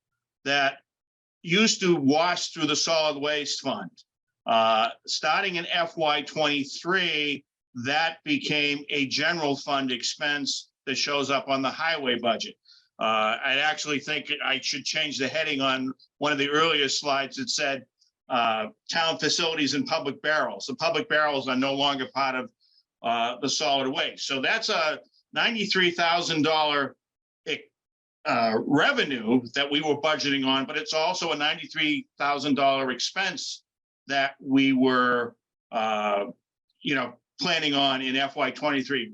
that used to wash through the solid waste fund. Starting in FY 23, that became a general fund expense that shows up on the highway budget. I actually think I should change the heading on one of the earlier slides that said town facilities and public barrels. The public barrels are no longer part of the solid waste. So that's a $93,000 revenue that we were budgeting on, but it's also a $93,000 expense that we were, you know, planning on in FY 23.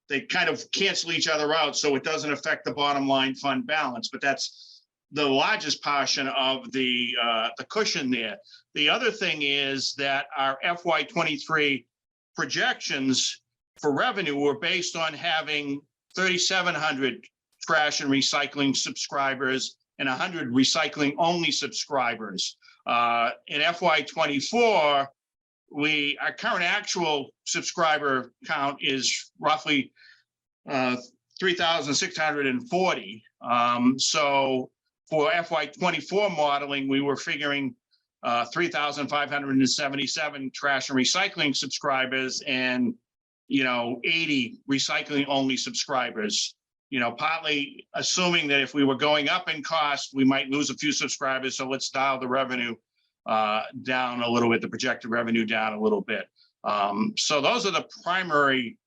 They kind of cancel each other out, so it doesn't affect the bottom line fund balance, but that's the largest portion of the cushion there. The other thing is that our FY 23 projections for revenue were based on having 3,700 trash and recycling subscribers and 100 recycling only subscribers. In FY 24, our current actual subscriber count is roughly 3,640. So for FY 24 modeling, we were figuring 3,577 trash and recycling subscribers and, you know, 80 recycling only subscribers. partly assuming that if we were going up in cost, we might lose a few subscribers. So let's dial the revenue down a little bit, the projected revenue down a little bit. So those are the primary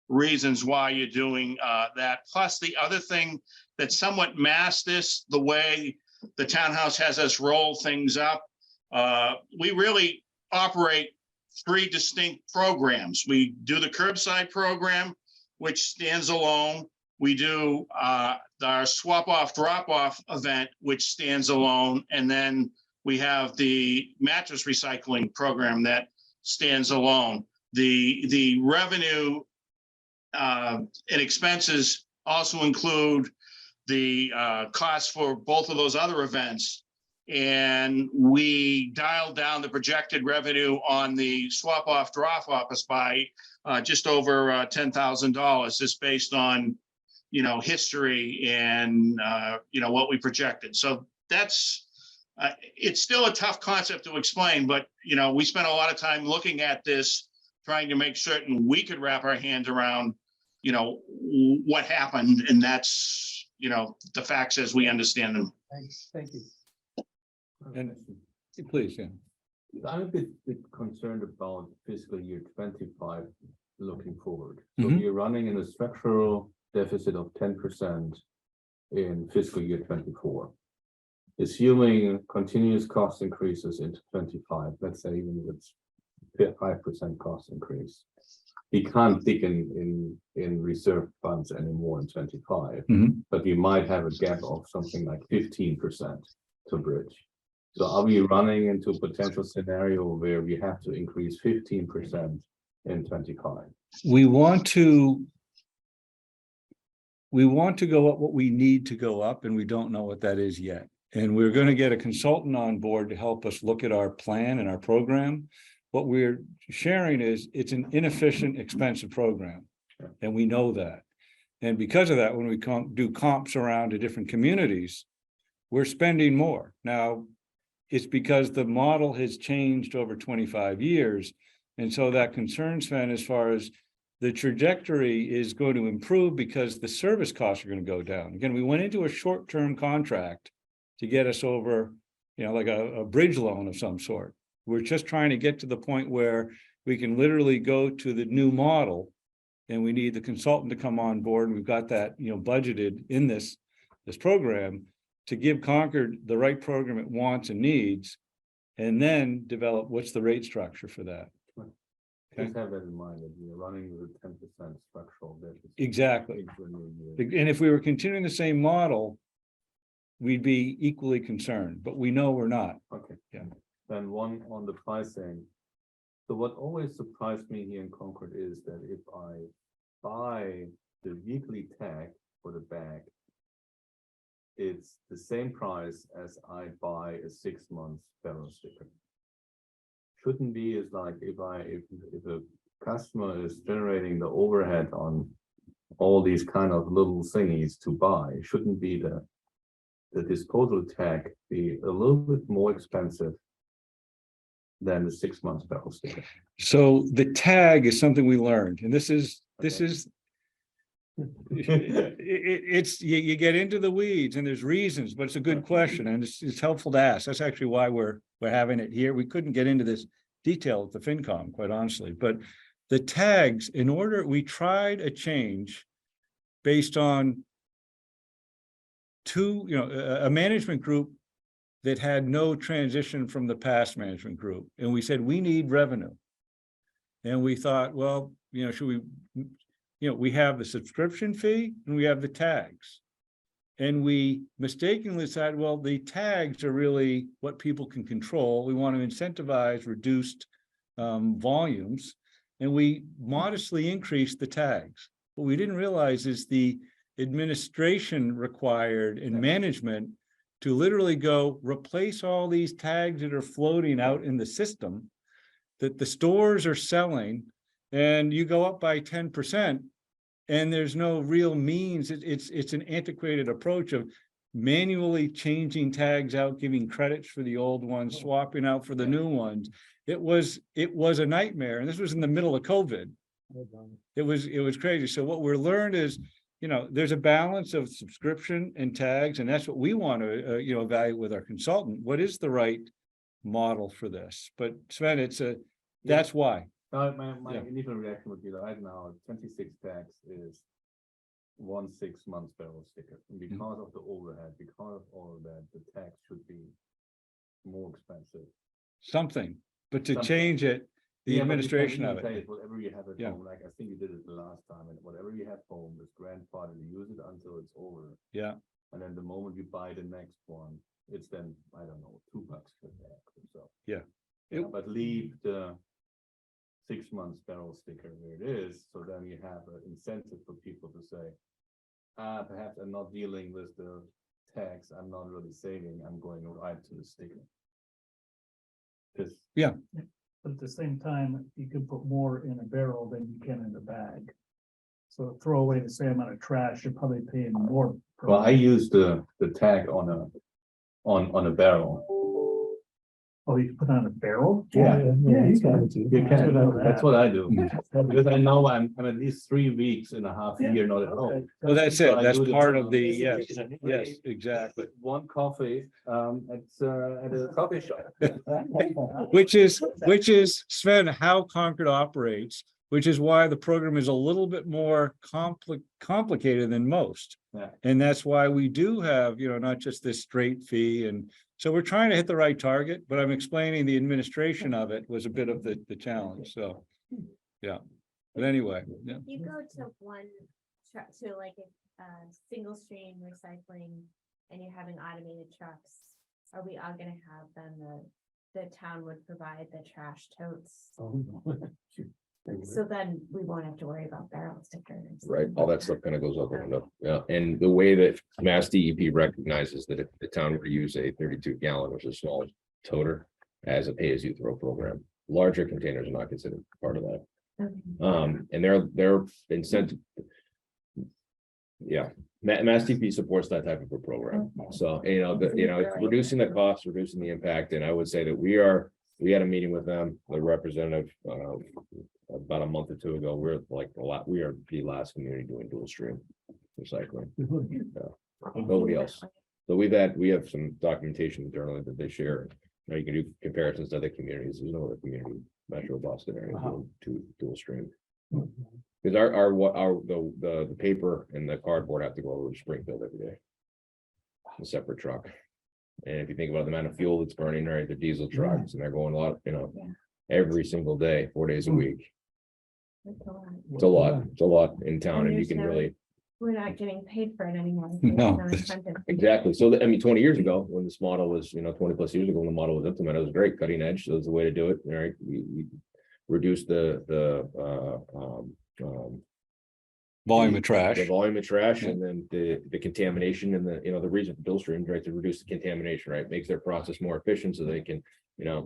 reasons why you're doing that. Plus the other thing that somewhat masks this, the way the townhouse has us roll things up, we really operate three distinct programs. We do the curbside program, which stands alone. We do our swap off drop off event, which stands alone. And then we have the mattress recycling program that stands alone. The revenue and expenses also include the costs for both of those other events. And we dialed down the projected revenue on the swap off drop office by just over $10,000, just based on, history and, what we projected. So that's, it's still a tough concept to explain, but, we spent a lot of time looking at this, trying to make certain we could wrap our hands around, what happened. And that's, the facts as we understand them. Thank you. And please, yeah. I'm a bit concerned about fiscal year 25 looking forward. So Mhm. you're running in a structural deficit of 10% in fiscal year 24. Assuming continuous cost increases into 25, let's say even with 5% cost increase, you can't dig in reserve funds anymore in 25, Mhm. but you might have a gap of something like 15% to bridge. So are we running into a potential scenario where we have to increase 15% in 25? We want to go up what we need to go up, and we don't know what that is yet. And we're going to get a consultant on board to help us look at our plan and our program. What we're sharing is it's an inefficient, expensive program, and we know that. And because of that, when we do comps around to different communities, we're spending more. Now, it's because the model has changed over 25 years. And so that concerns Sven as far as the trajectory is going to improve because the service costs are going to go down. Again, we went into a short-term contract to get us over, like a bridge loan of some sort. We're just trying to get to the point where we can literally go to the new model, and we need the consultant to come on board. And we've got that, budgeted in this program to give Concord the right program it wants and needs, and then develop what's the rate structure for that. Just have that in mind that you're running with a 10% structural deficit. Exactly. into a new year. And if we were continuing the same model, we'd be equally concerned, but we know we're not. Okay. Yeah. Then one on the pricing. So what always surprised me here in Concord is that if I buy the weekly tag for the bag, it's the same price as I buy a 6-month barrel sticker. Shouldn't be is like if a customer is generating the overhead on all these kind of little thingies to buy, shouldn't be the disposal tag be a little bit more expensive than the 6-month barrel sticker? So the tag is something we learned, and this is it's you get into the weeds and there's reasons, but it's a good question and it's helpful to ask. That's actually why we're having it here. We couldn't get into this detail at the FinCom, quite honestly, but the tags, we tried a change based on a management group that had no transition from the past management group. And we said, we need revenue. And we thought, well, should we, we have the subscription fee and we have the tags. And we mistakenly said, well, the tags are really what people can control. We want to incentivize reduced volumes. And we modestly increased the tags. What we didn't realize is the administration required and management to literally go replace all these tags that are floating out in the system that the stores are selling, and you go up by 10%. And there's no real means. It's an antiquated approach of manually changing tags out, giving credits for the old ones, swapping out for the new ones. It was a nightmare. And this was in the middle of COVID. It was crazy. So what we're learned is you know, there's a balance of subscription and tags, and that's what we want to, you know, evaluate with our consultant. What is the right model for this? But Sven, that's why. My Yeah. initial reaction would be that right now, 26 tax is 1 6-month barrel sticker. And because of the overhead, because of all of that, the tax should be more expensive. Something, but to Something. change it, the Yeah, but you can administration even of say it. Whatever you have at Yeah. home, like I think you did it the last time, and whatever you have home is grandfathered, you use it until it's over. Yeah, And then the moment you buy the next one, it's then, I don't know, $2 per bag or so. Yeah. Yeah, but leave the 6 months barrel sticker where it is, so then you have an incentive for people to say, perhaps I'm not dealing with the tax, I'm not really saving, I'm going right to the sticker. Because But at the same time, you can put more in a barrel than you can in a bag. So throw away the same amount of trash, you're probably paying more. per well, I bag. use the tag on a barrel. Oh, you can put on a barrel? Yeah. Yeah, you can. You can, that's what I do, Mm. because I know I'm at least 3 weeks and a half Yeah. year not at home. Okay. well, that's So it. I That's do the part of job. the, yes, yes, exactly. One coffee, at a coffee shop. Which is Sven, how Concord operates, which is why the program is a little bit more complicated than most. Yeah. And that's why we do have, you know, not just this straight fee, and so we're trying to hit the right target, but I'm explaining the administration of it was a bit of the challenge, so. Yeah, but anyway, yeah, You go to one truck, to like a single stream recycling and you're having automated trucks. Are we all gonna have then the town would provide the trash totes? So then we won't have to worry about barrel stickers. Right, all that stuff kind of goes out the window, yeah, and the way that Mass DEP recognizes that if the town were to use a 32-gallon, which is a small toter, as a pay-as-you-throw program, larger containers are not considered part of that. Okay. And their incentive. Yeah, Mass DEP supports that type of a program, so, it's reducing the cost, reducing the impact, and I would say that we had a meeting with them, the representative, about a month or two ago. We are the last community doing dual stream recycling. Nobody else. So we have some documentation internally that they share. Now you can do comparisons to other communities. There's no other community, Metro Boston area, to dual stream. Because the paper and the cardboard have to go over to Springfield every day. A separate truck. And if you think about the amount of fuel that's burning, right, the diesel trucks, and they're going a lot, every single day, 4 days a week. It's a lot in town, and you can really. We're not getting paid for it anymore. No. Exactly. So, 20 years ago, when this model was, 20 plus years ago, when the model was implemented, it was great, cutting edge. So it was the way to do it. All right. We reduced the volume of trash. the volume of trash, and then the contamination, and the reason for bill streams, right, to reduce the contamination, right, makes their process more efficient so they can,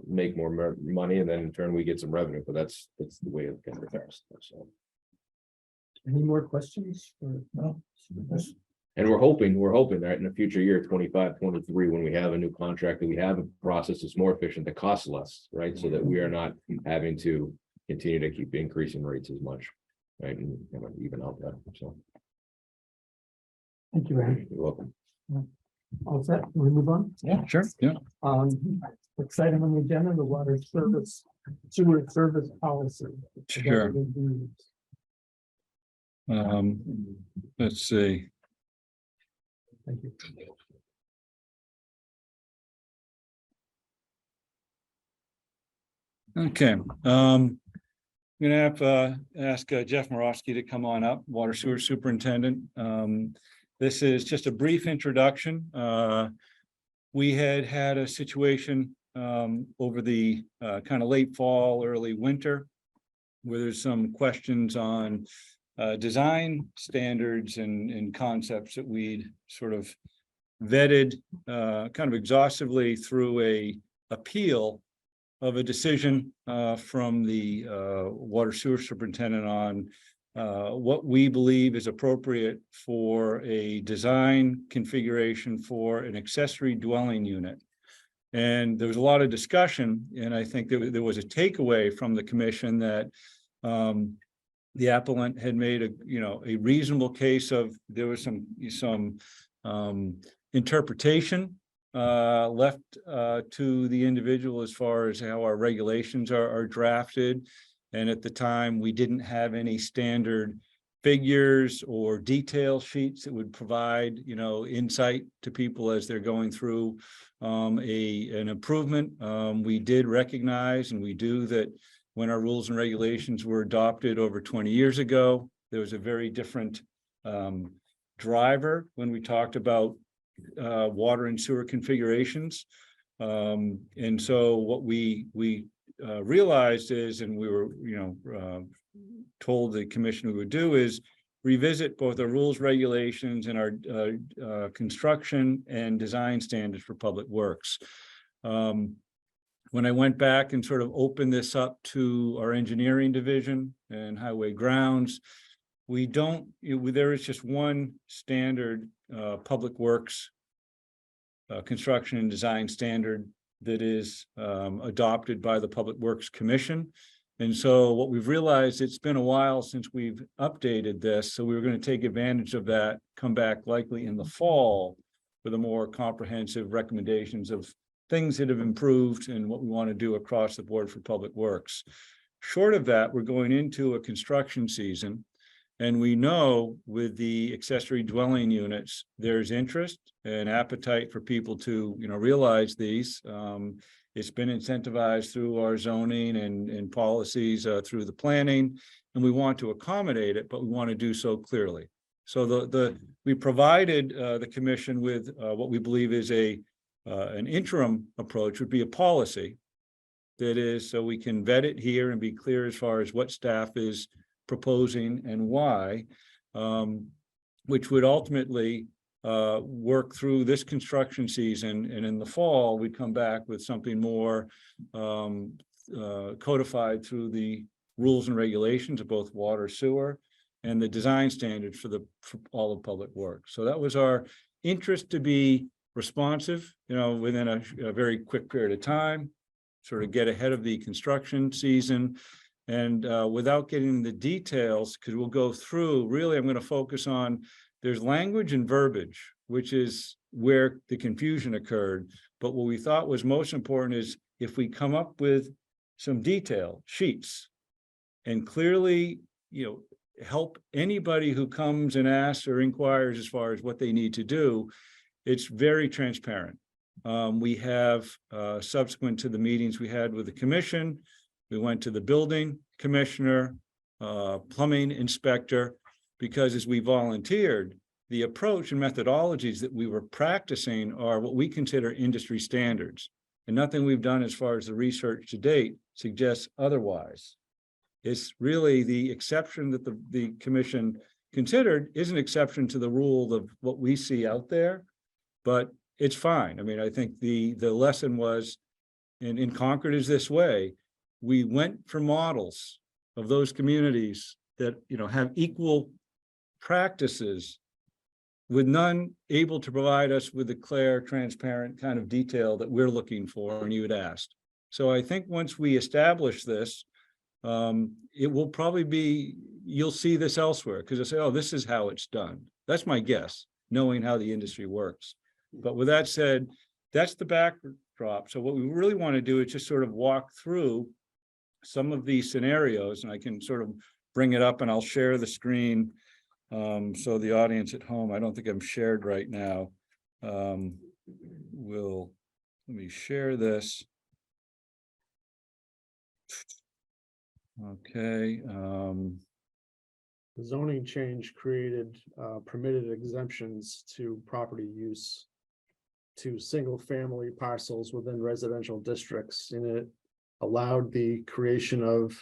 make more money, and then in turn we get some revenue. But that's the way it kind of affects. So. Any more questions? No. And we're hoping that in the future year, 25, 23, when we have a new contract, that we have a process that's more efficient, that costs less, right? So that we are not having to continue to keep increasing rates as much, right? And even out that, so. Thank you, Ray. You're welcome. All set, can we move on? Yeah. Sure, yeah. Next item on the agenda, the water service, sewer service policy. Sure. Let's see. Thank you. Okay, I'm gonna have ask Jeff Morosky to come on up, Water Sewer Superintendent. This is just a brief introduction. We had a situation over the kind of late fall, early winter, where there's some questions on design standards and concepts that we'd sort of vetted kind of exhaustively through a appeal of a decision from the water sewer superintendent on what we believe is appropriate for a design configuration for an accessory dwelling unit. And there was a lot of discussion, and I think there was a takeaway from the commission that the appellant had made a reasonable case of, there was some interpretation left to the individual as far as how our regulations are drafted. And at the time, we didn't have any standard figures or detail sheets that would provide, insight to people as they're going through an improvement. We did recognize, and we do, that when our rules and regulations were adopted over 20 years ago, there was a very different driver when we talked about water and sewer configurations. And so what we realized is, and we were, told the commission we would do, is revisit both our rules, regulations, and our construction and design standards for public works. When I went back and sort of opened this up to our engineering division and highway grounds, there is just one standard public works construction and design standard that is adopted by the Public Works Commission. And so what we've realized, it's been a while since we've updated this, so we were going to take advantage of that, come back likely in the fall with a more comprehensive recommendations of things that have improved and what we want to do across the board for public works. Short of that, we're going into a construction season, and we know with the accessory dwelling units, there's interest and appetite for people to, realize these. It's been incentivized through our zoning and policies through the planning, and we want to accommodate it, but we want to do so clearly. So we provided the commission with what we believe is an interim approach, would be a policy that is, so we can vet it here and be clear as far as what staff is proposing and why, which would ultimately work through this construction season, and in the fall we'd come back with something more codified through the rules and regulations of both water, sewer, and the design standards for all of public work. So that was our interest, to be responsive, within a very quick period of time, sort of get ahead of the construction season. And without getting the details, because we'll go through, really, I'm going to focus on, there's language and verbiage, which is where the confusion occurred. But what we thought was most important is if we come up with some detail sheets and clearly, help anybody who comes and asks or inquires as far as what they need to do, it's very transparent. We have, subsequent to the meetings we had with the commission, we went to the building commissioner, plumbing inspector, because as we volunteered, the approach and methodologies that we were practicing are what we consider industry standards. And nothing we've done as far as the research to date suggests otherwise. It's really the exception that the commission considered is an exception to the rule of what we see out there, but it's fine. I mean, I think the lesson was, in Concord is this way, we went for models of those communities that, have equal practices, with none able to provide us with the clear, transparent kind of detail that we're looking for and you had asked. So I think once we establish this, it will probably be, you'll see this elsewhere, because they'll say, oh, this is how it's done. That's my guess, knowing how the industry works. But with that said, that's the backdrop. So what we really want to do is just sort of walk through some of these scenarios, and I can sort of bring it up and I'll share the screen. So the audience at home, I don't think I'm shared right now. Let me share this. Okay. The zoning change created permitted exemptions to property use to single-family parcels within residential districts, and it allowed the creation of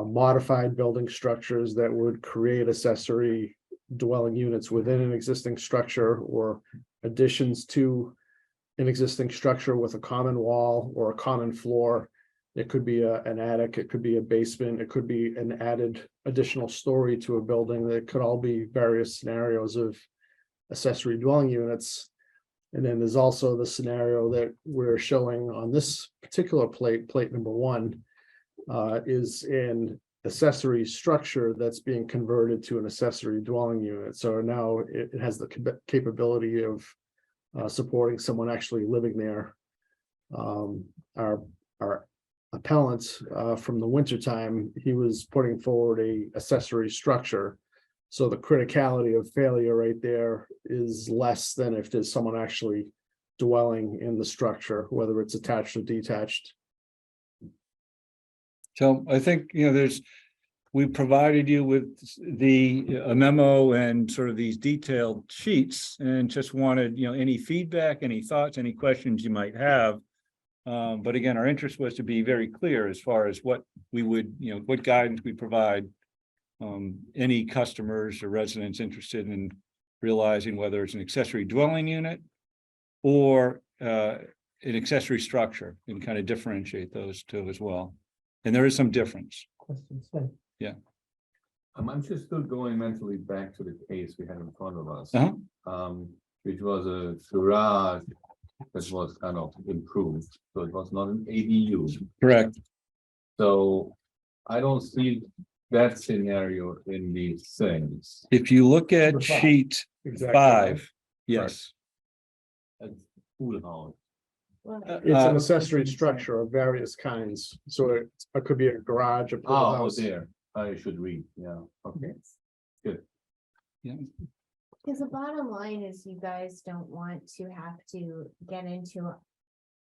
modified building structures that would create accessory dwelling units within an existing structure, or additions to an existing structure with a common wall or a common floor. It could be an attic, it could be a basement, it could be an added additional story to a building. That could all be various scenarios of accessory dwelling units. And then there's also the scenario that we're showing on this particular plate number 1, is in accessory structure that's being converted to an accessory dwelling unit. So now it has the capability of supporting someone actually living there. Our appellant from the wintertime, he was putting forward a accessory structure. So the criticality of failure right there is less than if there's someone actually dwelling in the structure, whether it's attached or detached. So I think, we provided you with a memo and sort of these detailed sheets, and just wanted, any feedback, any thoughts, any questions you might have. But again, our interest was to be very clear as far as what we would, what guidance we provide any customers or residents interested in realizing whether it's an accessory dwelling unit or an accessory structure, and kind of differentiate those two as well. And there is some difference. Questions, Sven? I'm just still going mentally back to the case we had in front of us. Uh-huh. Which was a garage that was kind of improved, so it was not an ADU. Correct. So I don't see that scenario in these things. If you look at Number five. sheet Exactly. 5, yes. That's pool house. Well, It's an accessory structure of various kinds. So it could be a garage, a pool Oh, house. there, I should read, yeah, okay. Because the bottom line is you guys don't want to have to get into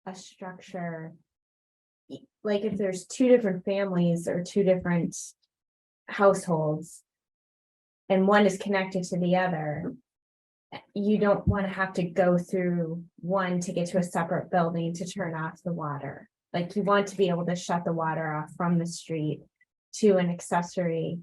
a structure. Like if there's two different families or two different households. And one is connected to the other. You don't want to have to go through one to get to a separate building to turn off the water. Like you want to be able to shut the water off from the street to an accessory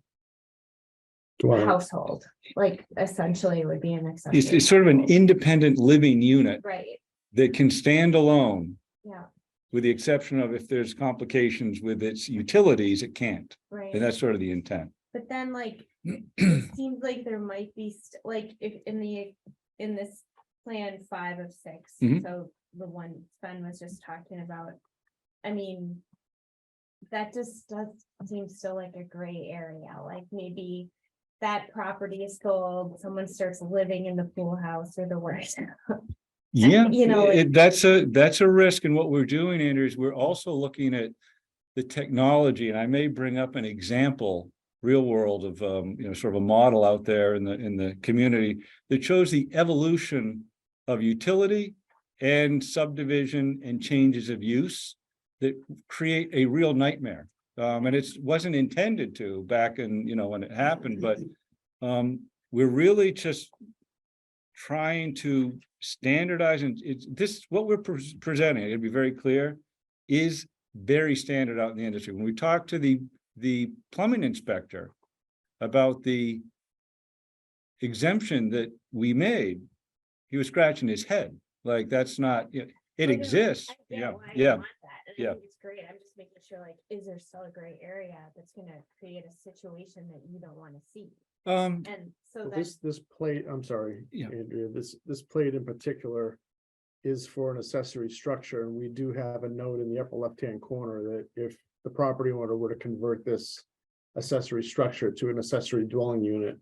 Dwelling. household, like essentially it would be an accessory. It's sort of an independent living unit Right, that can stand alone, yeah, with the exception of if there's complications with its utilities, it can't. right. And that's sort of the intent. But then like, it seems like there might be, like, if in this plan 5 of 6, Mhm. so the one Sven was just talking about. I mean, that just does seem still like a gray area, like maybe that property is sold, someone starts living in the pool house or the worst. Yeah, Like- that's a risk. And what we're doing, Andrew, is we're also looking at the technology, and I may bring up an example, real world of, sort of a model out there in the community that shows the evolution of utility and subdivision and changes of use that create a real nightmare. And it wasn't intended to back in, when it happened, but we're really just trying to standardize, and this, what we're presenting, it'll be very clear, is very standard out in the industry. When we talk to the plumbing inspector about the exemption that we made, he was scratching his head, like, that's not, it exists. I get Yeah, why you yeah. want that, and I yeah. think it's great. I'm just making sure, like, is there still a gray area that's gonna create a situation that you don't wanna see? And so Well, that's, this plate, I'm sorry, Yeah. Andrea, this plate in particular is for an accessory structure, and we do have a note in the upper left-hand corner that if the property owner were to convert this accessory structure to an accessory dwelling unit,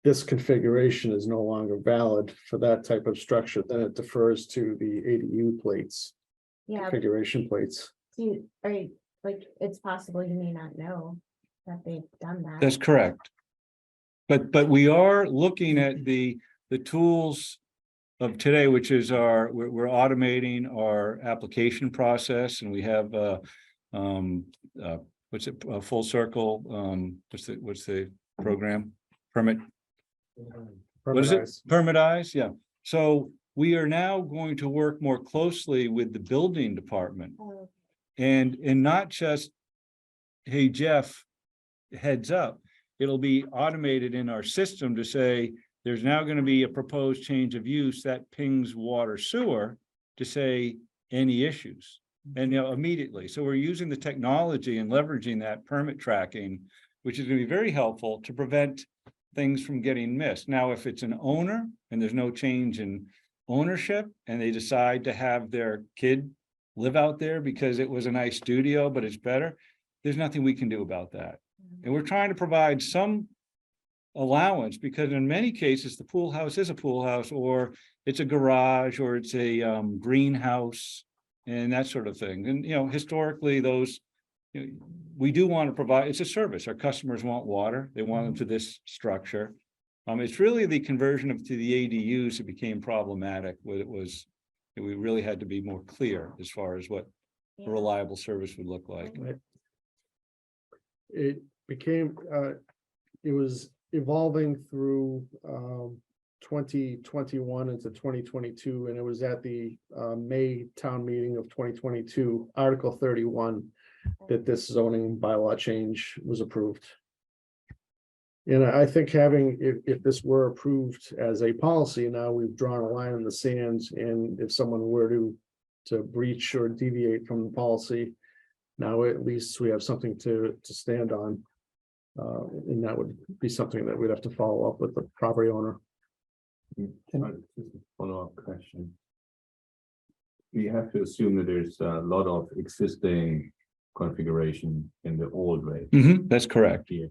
this configuration is no longer valid for that type of structure, then it defers to the ADU plates, yeah, configuration plates. like, it's possible you may not know that they've done that. That's correct. But we are looking at the tools of today, which is we're automating our application process, and we have what's it, full circle, what's the program? Permit, what is it? Permanized. Permitize, yeah. So we are now going to work more closely with the building department, Oh, and not just, hey, Jeff, heads up. It'll be automated in our system to say, there's now going to be a proposed change of use that pings water sewer to say any issues, and immediately. So we're using the technology and leveraging that permit tracking, which is going to be very helpful to prevent things from getting missed. Now, if it's an owner and there's no change in ownership, and they decide to have their kid live out there because it was a nice studio, but it's better, there's nothing we can do about that. And we're trying to provide some allowance, because in many cases, the pool house is a pool house, or it's a garage, or it's a greenhouse, and that sort of thing. And, historically, those, we do want to provide, it's a service. Our customers want water. They want them to this structure. It's really the conversion to the ADUs that became problematic. We really had to be more clear as far as what a Yeah. reliable service would look like. It became, it was evolving through 2021 into 2022, and it was at the May town meeting of 2022, Article 31, that this zoning bylaw change was approved. And I think if this were approved as a policy, now we've drawn a line in the sands, and if someone were to breach or deviate from the policy, now at least we have something to stand on. And that would be something that we'd have to follow up with the property owner. Follow-up question. We have to assume that there's a lot of existing configuration in the old way That's correct. here.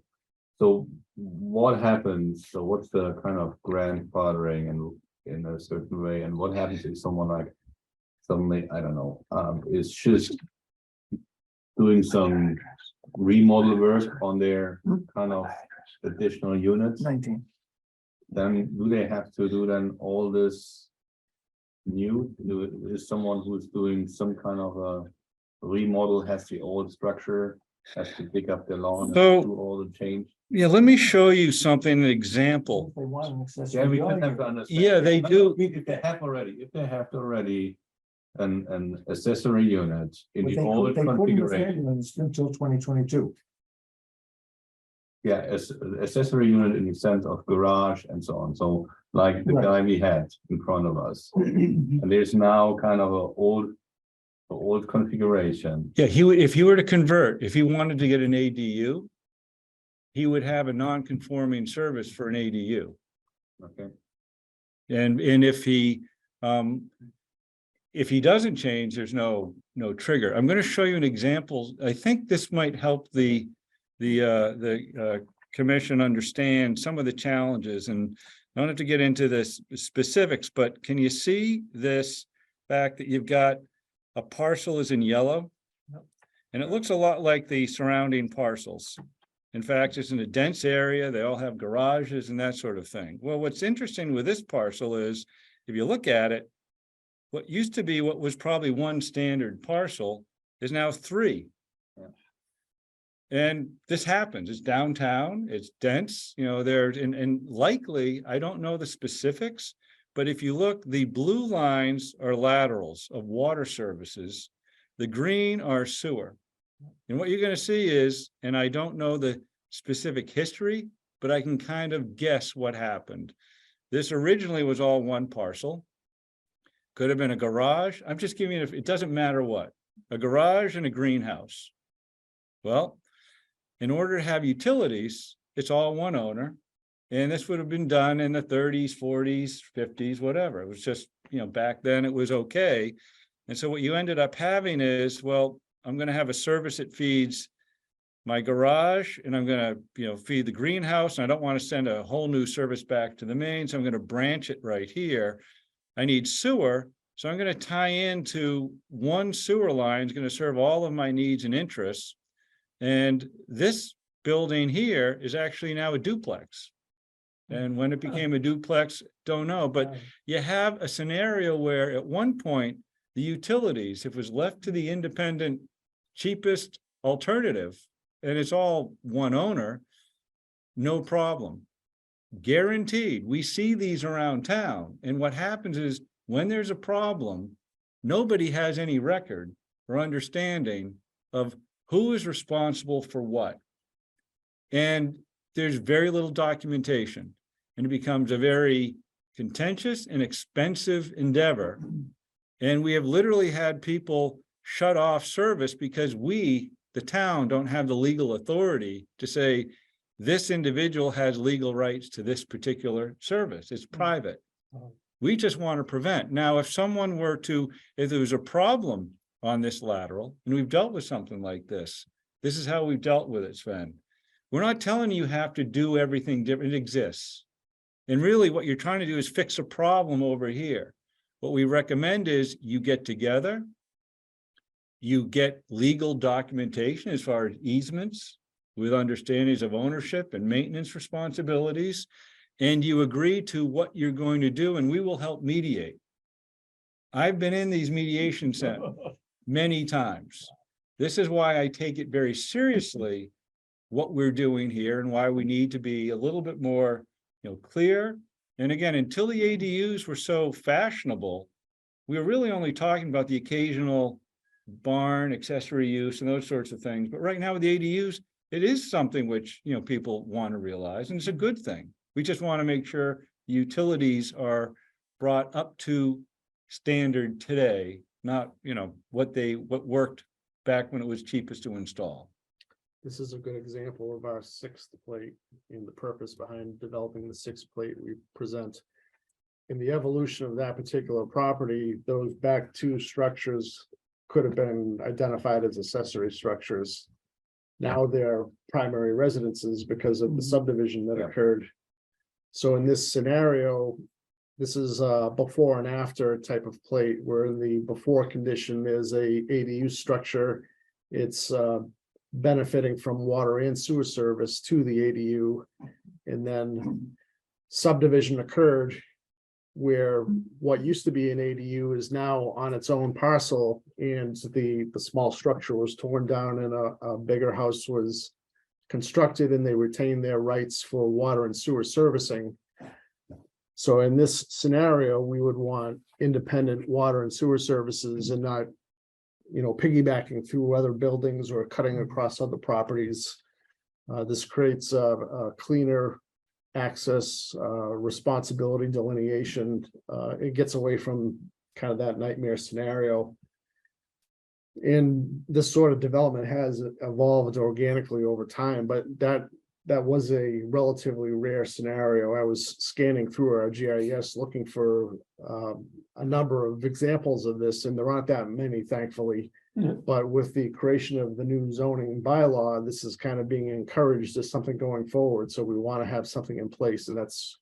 So what happens? So what's the kind of grandfathering and in a certain way? And what happens if someone like suddenly, I don't know, is just doing some remodel work on their kind of additional units? 19. Then do they have to do then all this new? Is someone who's doing some kind of a remodel has the old structure, has to dig up the lawn, So- and do all the change? Yeah, let me show you something, an example. They want an accessory Yeah, we just dwelling have to unit. understand. Yeah, they do. If they have already an accessory unit in But the they old couldn't have configuration. ambulance until 2022. Yeah, as accessory unit in the sense of garage and so on. So like the Right. guy we had in front of us. And there's now kind of a old configuration. Yeah, he would, if he were to convert, if he wanted to get an ADU, he would have a non-conforming service for an ADU. Okay. And if he doesn't change, there's no trigger. I'm going to show you an example. I think this might help the commission understand some of the challenges, and I don't have to get into this specifics, but can you see this fact that you've got a parcel is in yellow? And it looks a lot like the surrounding parcels. In fact, it's in a dense area. They all have garages and that sort of thing. Well, what's interesting with this parcel is, if you look at it, what used to be what was probably one standard parcel is now three. And this happens. It's downtown, it's dense, there's, and likely, I don't know the specifics, but if you look, the blue lines are laterals of water services. The green are sewer. And what you're going to see is, and I don't know the specific history, but I can kind of guess what happened. This originally was all one parcel. Could have been a garage. I'm just giving it, it doesn't matter what, a garage and a greenhouse. Well, in order to have utilities, it's all one owner. And this would have been done in the 30s, 40s, 50s, whatever. It was just, back then it was okay. And so what you ended up having is, well, I'm going to have a service that feeds my garage, and I'm going to, feed the greenhouse. And I don't want to send a whole new service back to the main. So I'm going to branch it right here. I need sewer. So I'm going to tie into one sewer line. It's going to serve all of my needs and interests. And this building here is actually now a duplex. And when it became a duplex, don't know, but you have a scenario where at one point, the utilities, if it was left to the independent, cheapest alternative, and it's all one owner, no problem. Guaranteed. We see these around town. And what happens is, when there's a problem, nobody has any record or understanding of who is responsible for what. And there's very little documentation, and it becomes a very contentious and expensive endeavor. And we have literally had people shut off service because we, the town, don't have the legal authority to say this individual has legal rights to this particular service. It's private. We just want to prevent. Now, if someone were to, if there was a problem on this lateral, and we've dealt with something like this, this is how we've dealt with it, Sven. We're not telling you have to do everything different, it exists. And really what you're trying to do is fix a problem over here. What we recommend is you get together, you get legal documentation as far as easements with understandings of ownership and maintenance responsibilities, and you agree to what you're going to do, and we will help mediate. I've been in these mediation centers many times. This is why I take it very seriously, what we're doing here and why we need to be a little bit more, clear. And again, until the ADUs were so fashionable, we were really only talking about the occasional barn, accessory use and those sorts of things. But right now with the ADUs, it is something which, people want to realize, and it's a good thing. We just want to make sure utilities are brought up to standard today, not, what worked back when it was cheapest to install. This is a good example of our sixth plate and the purpose behind developing the sixth plate we present. In the evolution of that particular property, those back two structures could have been identified as accessory structures. Now they're primary residences because of the subdivision that occurred. So in this scenario, this is a before and after type of plate, where in the before condition, there's a ADU structure. It's benefiting from water and sewer service to the ADU. And then subdivision occurred where what used to be an ADU is now on its own parcel, and the small structure was torn down and a bigger house was constructed, and they retained their rights for water and sewer servicing. So in this scenario, we would want independent water and sewer services and not, piggybacking through other buildings or cutting across other properties. This creates a cleaner access, responsibility delineation. It gets away from kind of that nightmare scenario. And this sort of development has evolved organically over time, but that was a relatively rare scenario. I was scanning through our GIS looking for a number of examples of this, and there aren't that many, thankfully. Yeah. But with the creation of the new zoning bylaw, this is kind of being encouraged as something going forward. So we want to have something in place, and that's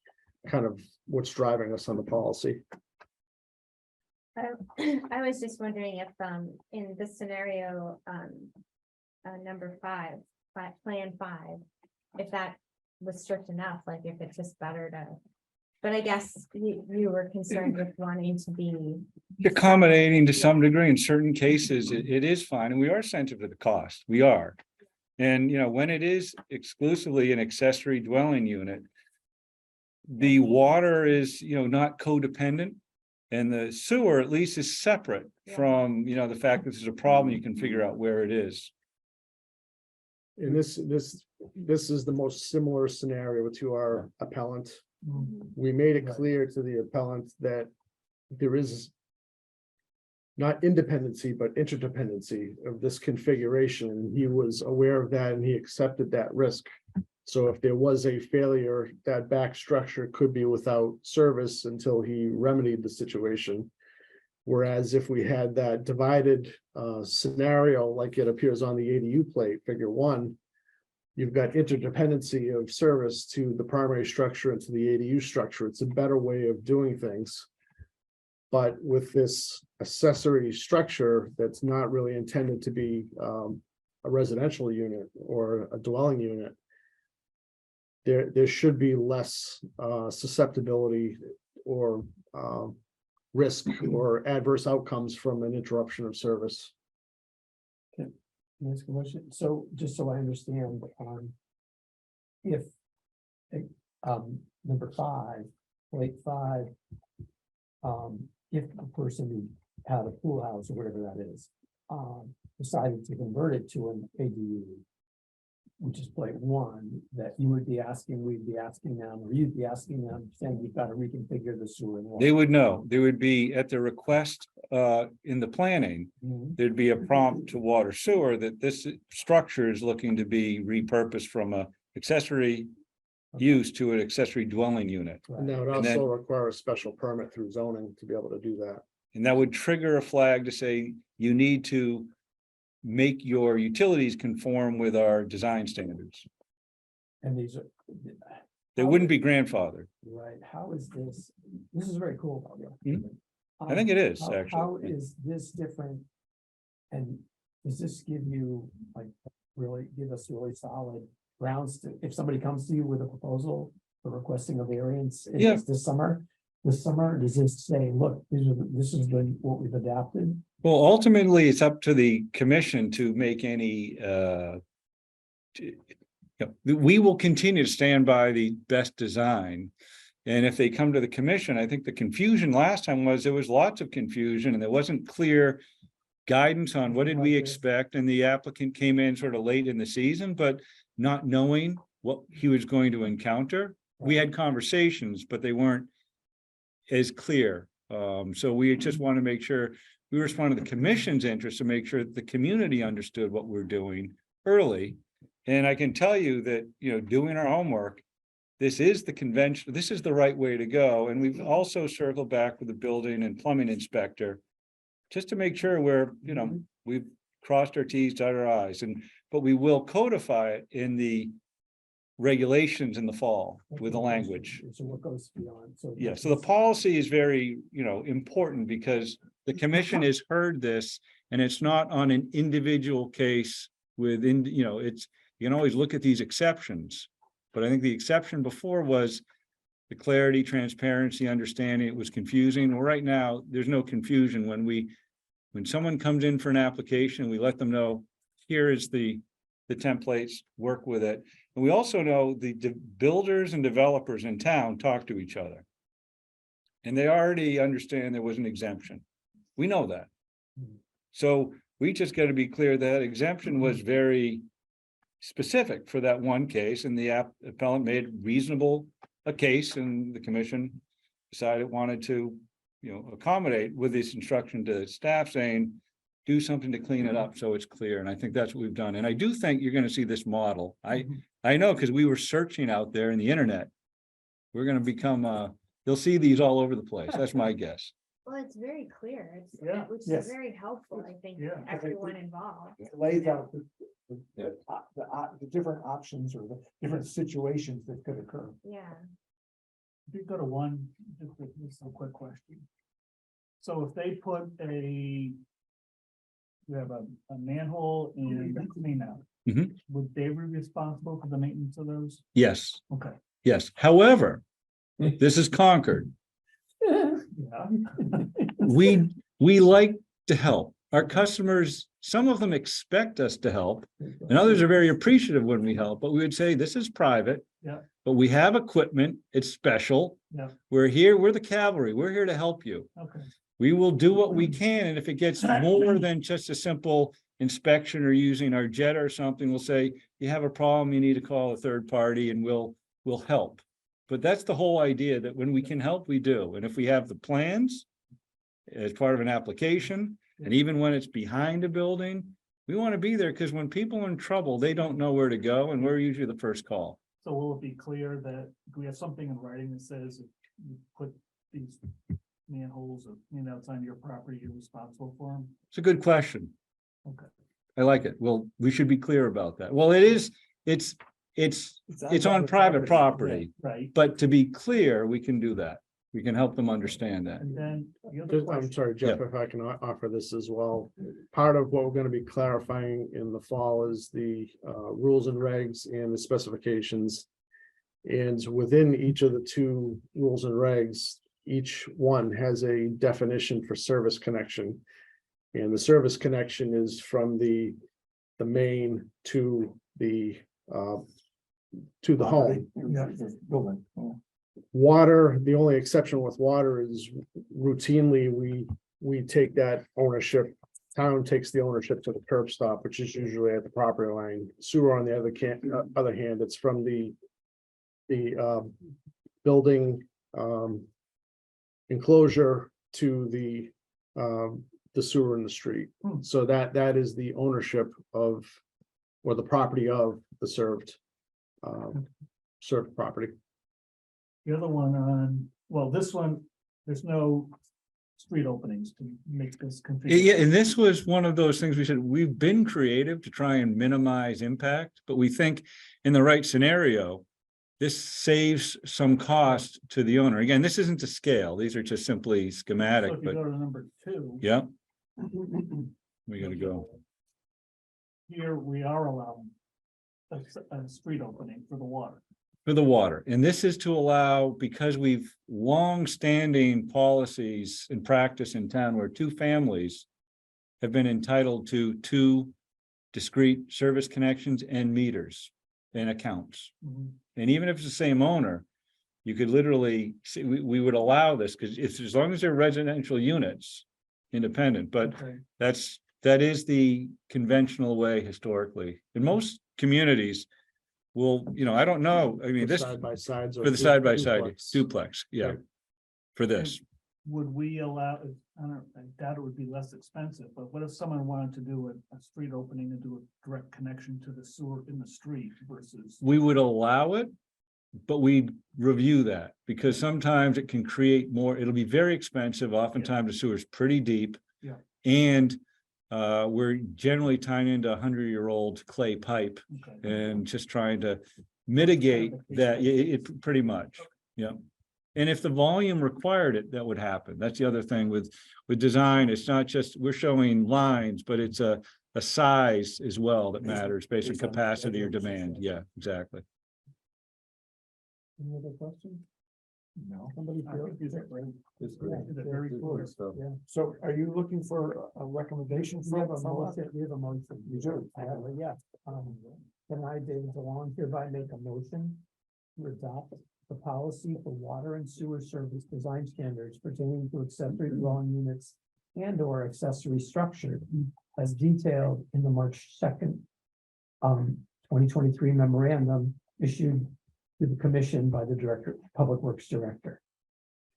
kind of what's driving us on the policy. I was just wondering if, in this scenario, number five, plan 5, if that was strict enough, like if it's just better to, but I guess you were concerned with wanting to be Accommodating to some degree in certain cases, it is fine, and we are sensitive to the cost, we are. And, when it is exclusively an accessory dwelling unit, the water is, not codependent, and the sewer at least is separate from, the fact that there's a problem, you can figure out where it is. And this is the most similar scenario to our appellant. We made it clear to the appellant that there is not independency, but interdependency of this configuration. He was aware of that and he accepted that risk. So if there was a failure, that back structure could be without service until he remedied the situation. Whereas if we had that divided scenario, like it appears on the ADU plate, figure 1, you've got interdependency of service to the primary structure and to the ADU structure. It's a better way of doing things. But with this accessory structure that's not really intended to be a residential unit or a dwelling unit, there should be less susceptibility or risk or adverse outcomes from an interruption of service. Can I ask a question? So just so I understand, if number 5, plate 5, if a person who had a pool house or whatever that is, decided to convert it to an ADU, which is plate 1, that you would be asking, we'd be asking them, or you'd be asking them, saying you've got to reconfigure the sewer and water. They would know, there would be at the request in the planning, Mhm. there'd be a prompt to water sewer that this structure is looking to be repurposed from a accessory use to an accessory dwelling unit. And that would And then- also require a special permit through zoning to be able to do that. And that would trigger a flag to say, you need to make your utilities conform with our design standards. And these are. They wouldn't be grandfathered. Right, how is this, this is very cool, by the way. I think it is, How actually. is this different? And does this give you, like, really, give us really solid grounds to, if somebody comes to you with a proposal for requesting a variance Yeah. this summer? Does this say, look, this is what we've adapted? Well, ultimately, it's up to the commission to make any, we will continue to stand by the best design. And if they come to the commission, I think the confusion last time was there was lots of confusion and there wasn't clear guidance on what did we expect, and the applicant came in sort of late in the season, but not knowing what he was going to encounter. We had conversations, but they weren't as clear. So we just want to make sure we respond to the commission's interest to make sure that the community understood what we're doing early. And I can tell you that, doing our homework, this is the convention, this is the right way to go. And we've also circled back with the building and plumbing inspector just to make sure we've crossed our T's, dotted our I's, but we will codify it in the regulations in the fall with the language. So what goes beyond, so. Yeah, so the policy is very, important because the commission has heard this and it's not on an individual case within, it's, you can always look at these exceptions. But I think the exception before was the clarity, transparency, understanding. It was confusing. Well, right now, there's no confusion when someone comes in for an application, we let them know, here is the templates, work with it. And we also know the builders and developers in town talk to each other. And they already understand there was an exemption. We know that. So we just got to be clear that exemption was very specific for that one case, and the appellant made reasonable a case, and the commission decided it wanted to, accommodate with this instruction to staff saying, do something to clean it up so it's clear. And I think that's what we've done. And I do think you're going to see this model. I know, because we were searching out there in the internet. We're going to become, you'll see these all over the place. That's my guess. Well, it's very clear, Yeah. which Yes. is very helpful, I think, Yeah. for everyone involved. It lays out the different options or the different situations that could occur. Yeah. If you go to one, just a quick question. So if they put you have a manhole and a clean out, Mhm. would they be responsible for the maintenance of those? Yes, Okay. yes. However, this is Concord. Yeah. We like to help. Our customers, some of them expect us to help, and others are very appreciative when we help, but we would say, this is private. Yeah. But we have equipment, it's special. Yeah. We're here, we're the cavalry, we're here to help you. Okay. We will do what we can, and if it gets more than just a simple inspection or using our jet or something, we'll say, you have a problem, you need to call a third party and we'll help. But that's the whole idea, that when we can help, we do. And if we have the plans as part of an application, and even when it's behind a building, we want to be there, because when people are in trouble, they don't know where to go, and we're usually the first call. So will it be clear that, do we have something in writing that says if you put these manholes or, it's on your property, you're responsible for them? It's a good question. Okay. I like it. Well, we should be clear about that. Well, it's on private property, Right. but to be clear, we can do that. We can help them understand that. And then the other I'm question, sorry, Jeff, if I can offer this as well. Part of what we're going to be clarifying in the fall is the rules and regs and the specifications. And within each of the two rules and regs, each one has a definition for service connection. And the service connection is from the main to the home. Yeah, building. Water, the only exception with water is routinely we take that ownership. Town takes the ownership to the curb stop, which is usually at the property line. Sewer, on the other hand, it's from the building enclosure to the sewer in the street. So that is the ownership of, or the property of the served property. the other one on, well, this one, there's no street openings to make this. Yeah, and this was one of those things we said, we've been creative to try and minimize impact, but we think in the right scenario, this saves some cost to the owner. Again, this isn't to scale. These are just simply So schematic, if you but go to number 2. yeah, we gotta go. Here, we are allowing a street opening for the water. For the water, and this is to allow, because we've long-standing policies and practice in town where two families have been entitled to two discrete service connections and meters and accounts. And even if it's the same owner, you could literally see, we would allow this, because it's as long as they're residential units, independent, but Okay. that is the conventional way historically. In most communities will, I don't know, I mean, this, Side by sides. for the side by side duplex. duplex, yeah. Right. For this, Would we allow, I don't know, I doubt it would be less expensive, but what if someone wanted to do a street opening and do a direct connection to the sewer in the street versus? we would allow it, but we'd review that, because sometimes it can create more, it'll be very expensive, oftentimes the sewer's pretty deep. Yeah. And we're generally tying into 100-year-old clay pipe Okay. and just trying to mitigate that, it pretty much, yeah. And if the volume required it, that would happen. That's the other thing with design. It's not just, we're showing lines, but it's a size as well that matters, based on based on capacity or regulations, demand. Yeah, exactly. Any other questions? No. Somebody I feel? think these are great. It's Yeah, good. They're very Good clear. stuff. Yeah. So are you looking for a recommendation We have from a someone? motion, we have a motion. You do? Yeah. Can I, David DeLong, hereby make a motion to adopt the policy for water and sewer service design standards pertaining to accessory dwelling units and or accessory structure as detailed in the March 2nd, 2023 memorandum issued to the commission by the director, Public Works Director.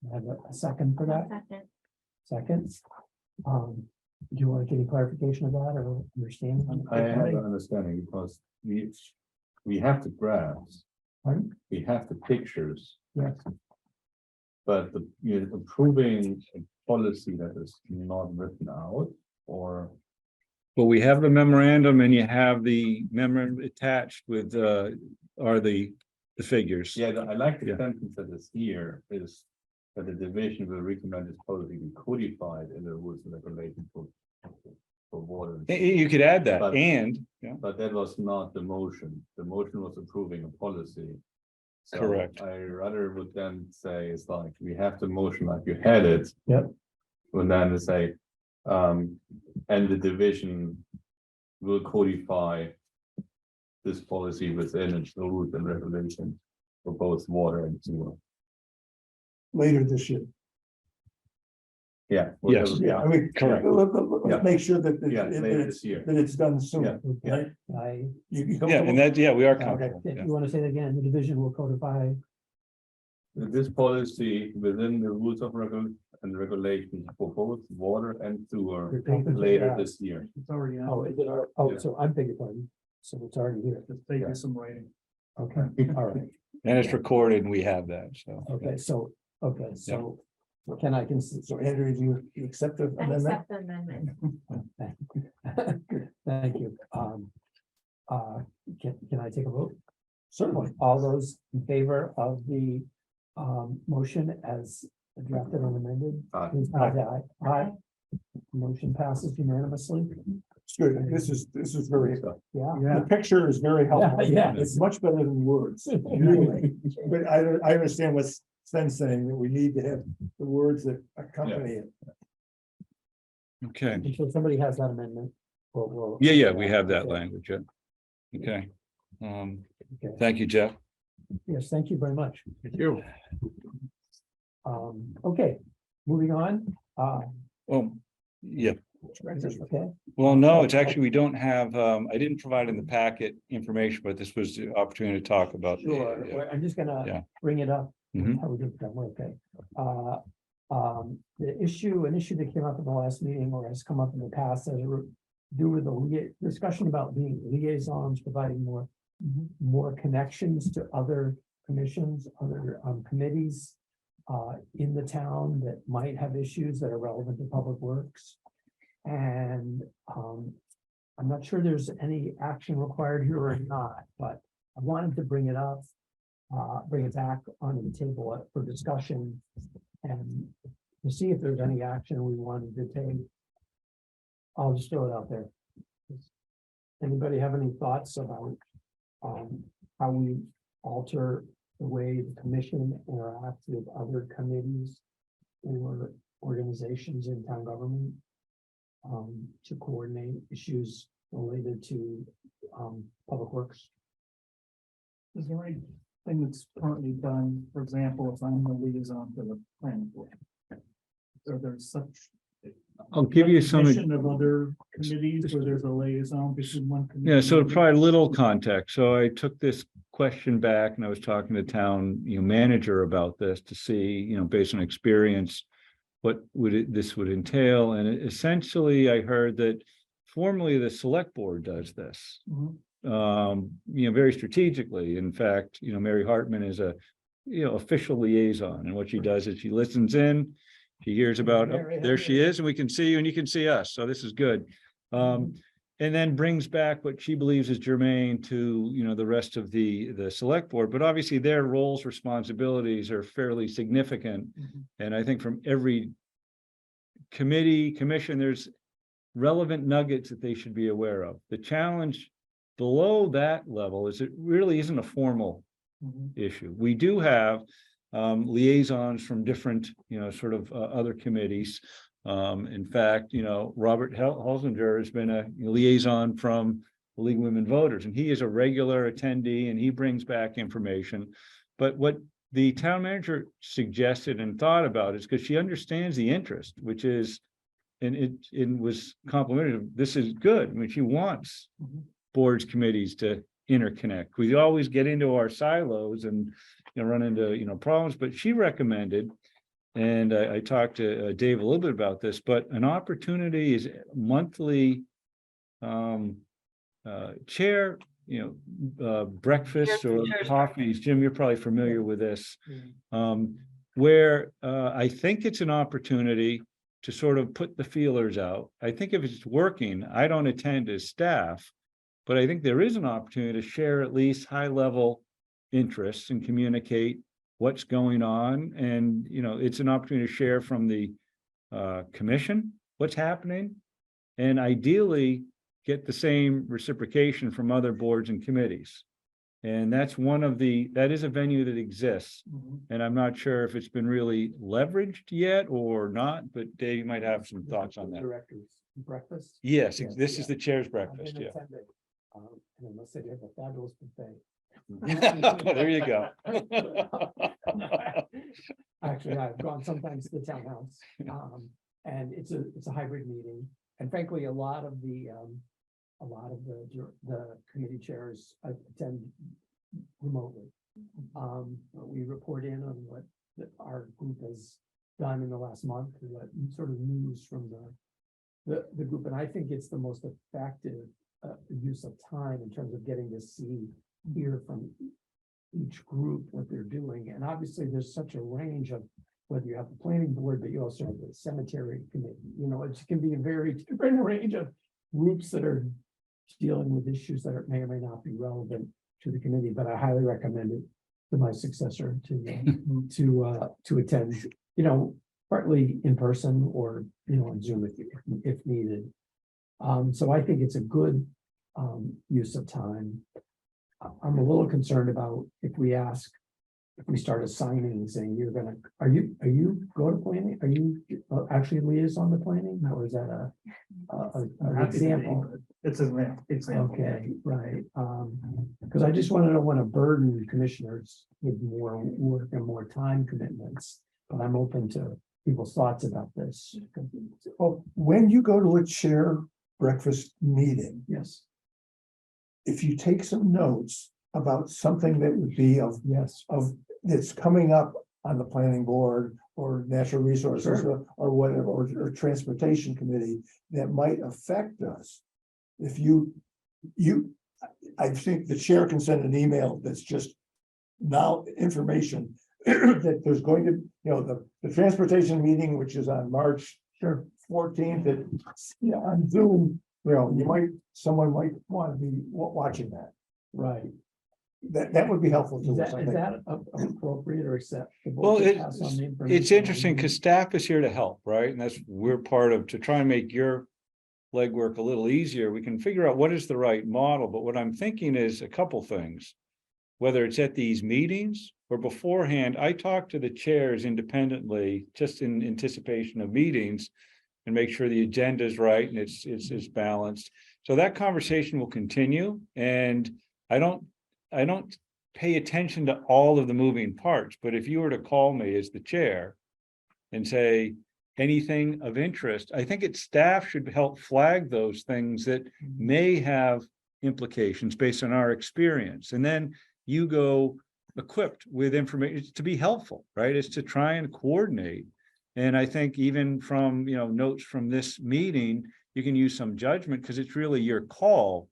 I have a second for that. Second. Second. Do you want to get any clarification of that or understanding? I have an understanding because we have the graphs, Pardon? we have the pictures, Yes. but you're approving a policy that is not written out or. Well, we have the memorandum and you have the memorandum attached with, are the figures. Yeah, I like the Yeah. sentence that is here is that the division will recommend this policy be codified in the rules and regulations for water. and sewer. You could add that, But- and, yeah, But that was not the motion. The motion was approving a policy. So Correct. I rather would then say it's like, we have the motion like you had it. Yep. And then say, and the division will codify this policy within its rules and regulations for both water and sewer. Later this year. Yeah. Yes. whatever. Yeah, I mean, Correct. let's Yeah. make sure that Yeah, later it's this year. that it's done soon. Yeah. Right? You yeah, and that, yeah, we are Okay, comfortable. yeah. you want to say that again, the division will codify, This policy within the rules of and regulations for both water and sewer later Yeah. this year. It's already oh, on. is it, Yeah. so I'm beg your pardon, so it's already here, Just take Yeah. you some writing. okay, all right, And it's recorded and we have that, so. okay, so, can I consider, So Andrew, do you accept the I amendment? accept the amendment. thank you, can I take a vote? Certainly. All those in favor of the motion as drafted and amended? Aye. please say Aye. Aye. Motion passes unanimously. It's good. This is very, Yeah. the picture is very helpful. Yeah. It's much better than words. Really. But I understand what Sven's saying, that we need to have the words that accompany it. Okay, Until somebody has that amendment. We'll. yeah, we have that Okay. language, yeah. Okay. Okay. Thank you, Jeff. Yes, thank you very much. Thank you. Okay, moving on. Well, yeah, Okay, well, no, it's actually, we don't have, I didn't provide in the packet information, but this was the opportunity to talk about. the- sure. yeah. Well, I'm just Yeah. gonna bring it up. Mhm. How we do it, okay. The issue, an issue that came up in the last meeting or has come up in the past as a do with the discussion about being liaisons, providing more connections to other commissions, other committees. in the town that might have issues that are relevant to public works. And, I'm not sure there's any action required here or not, but I wanted to bring it up. Bring it back onto the table for discussion and to see if there's any action we wanted to take. I'll just throw it out there. Anybody have any thoughts about how we alter the way the commission interacts with other committees or organizations in town government to coordinate issues related to public works? Is there anything that's currently done, for example, if I'm the liaison to the planning board? Are there such? I'll give you some. recognition of other committees where there's a liaison between one. committee Yeah, and so to another? provide a little context, so I took this question back and I was talking to town, manager about this to see, based on experience, what this would entail, and essentially I heard that formally the select board does this. Mhm. Very strategically. In fact, Mary Hartman is a, official liaison, and what she does is she listens in, she hears about, oh, there she is, and we can see you and you can see us, so this is good. And then brings back what she believes is germane to, the rest of the select board, but obviously their roles, responsibilities are fairly significant. Mhm. And I think from every committee, commission, there's relevant nuggets that they should be aware of. The challenge below that level is it really isn't a formal Mhm. issue. We do have liaisons from different, sort of other committees. In fact, Robert Holzinger has been a liaison from the League of Women Voters, and he is a regular attendee and he brings back information. But what the town manager suggested and thought about is because she understands the interest, which is, and it was complimentary. This is good. I mean, she wants Mhm. boards, committees to interconnect. We always get into our silos and run into problems, but she recommended, and I talked to Dave a little bit about this, but an opportunity is monthly chair, breakfast or coffees. Jim, you're probably familiar with this. Where I think it's an opportunity to sort of put the feelers out. I think if it's working, I don't attend as staff, but I think there is an opportunity to share at least high level interests and communicate what's going on. And, it's an opportunity to share from the commission, what's happening, and ideally get the same reciprocation from other boards and committees. And that's that is a venue that exists. Mhm. And I'm not sure if it's been really leveraged yet or not, but Dave, you might have some thoughts on that. Directors breakfast. Yes, Yes, this is yeah. the chair's I've breakfast, been yeah. attending, and I must say they have a fabulous buffet. There you go. Actually, I've gone sometimes to the townhouse, and it's a hybrid meeting, and frankly, a lot of the committee chairs attend remotely. We report in on what our group has done in the last month, what sort of news from the group, and I think it's the most effective use of time in terms of getting to hear from each group what they're doing. And obviously there's such a range of whether you have the planning board, but you also have the cemetery committee, it can be a very different range of groups that are dealing with issues that may or may not be relevant to the committee, but I highly recommend it to my successor to attend, partly in person or, on Zoom if needed. So I think it's a good use of time. I'm a little concerned about if we start assigning, saying are you go to planning? Are you actually liaison to planning? Or is that an example? It's an example. Okay, right. Because I just want to don't want to burden commissioners with more work and more time commitments, but I'm open to people's thoughts about this. Well, when you go to a chair breakfast meeting, Yes, if you take some notes about something that would be of yes, that's coming up on the planning board or natural resources or whatever, or transportation committee that might affect us. If I think the chair can send an email that's just now information that there's going to, the transportation meeting, which is on March 14th, that, on Zoom, someone might want to be watching that. Right. That would be helpful Is to that, us, I is think. that acceptable or acceptable? Well, to pass on the information it's interesting on? because staff is here to help, right? And that's, we're part of, to try and make your legwork a little easier. We can figure out what is the right model, but what I'm thinking is a couple things. Whether it's at these meetings or beforehand, I talk to the chairs independently, just in anticipation of meetings, and make sure the agenda is right and it's balanced. So that conversation will continue, and I don't pay attention to all of the moving parts, but if you were to call me as the chair and say anything of interest, I think staff should help flag those things that may have implications based on our experience. And then you go equipped with information to be helpful, right? It's to try and coordinate. And I think even from, notes from this meeting, you can use some judgment because it's really your call,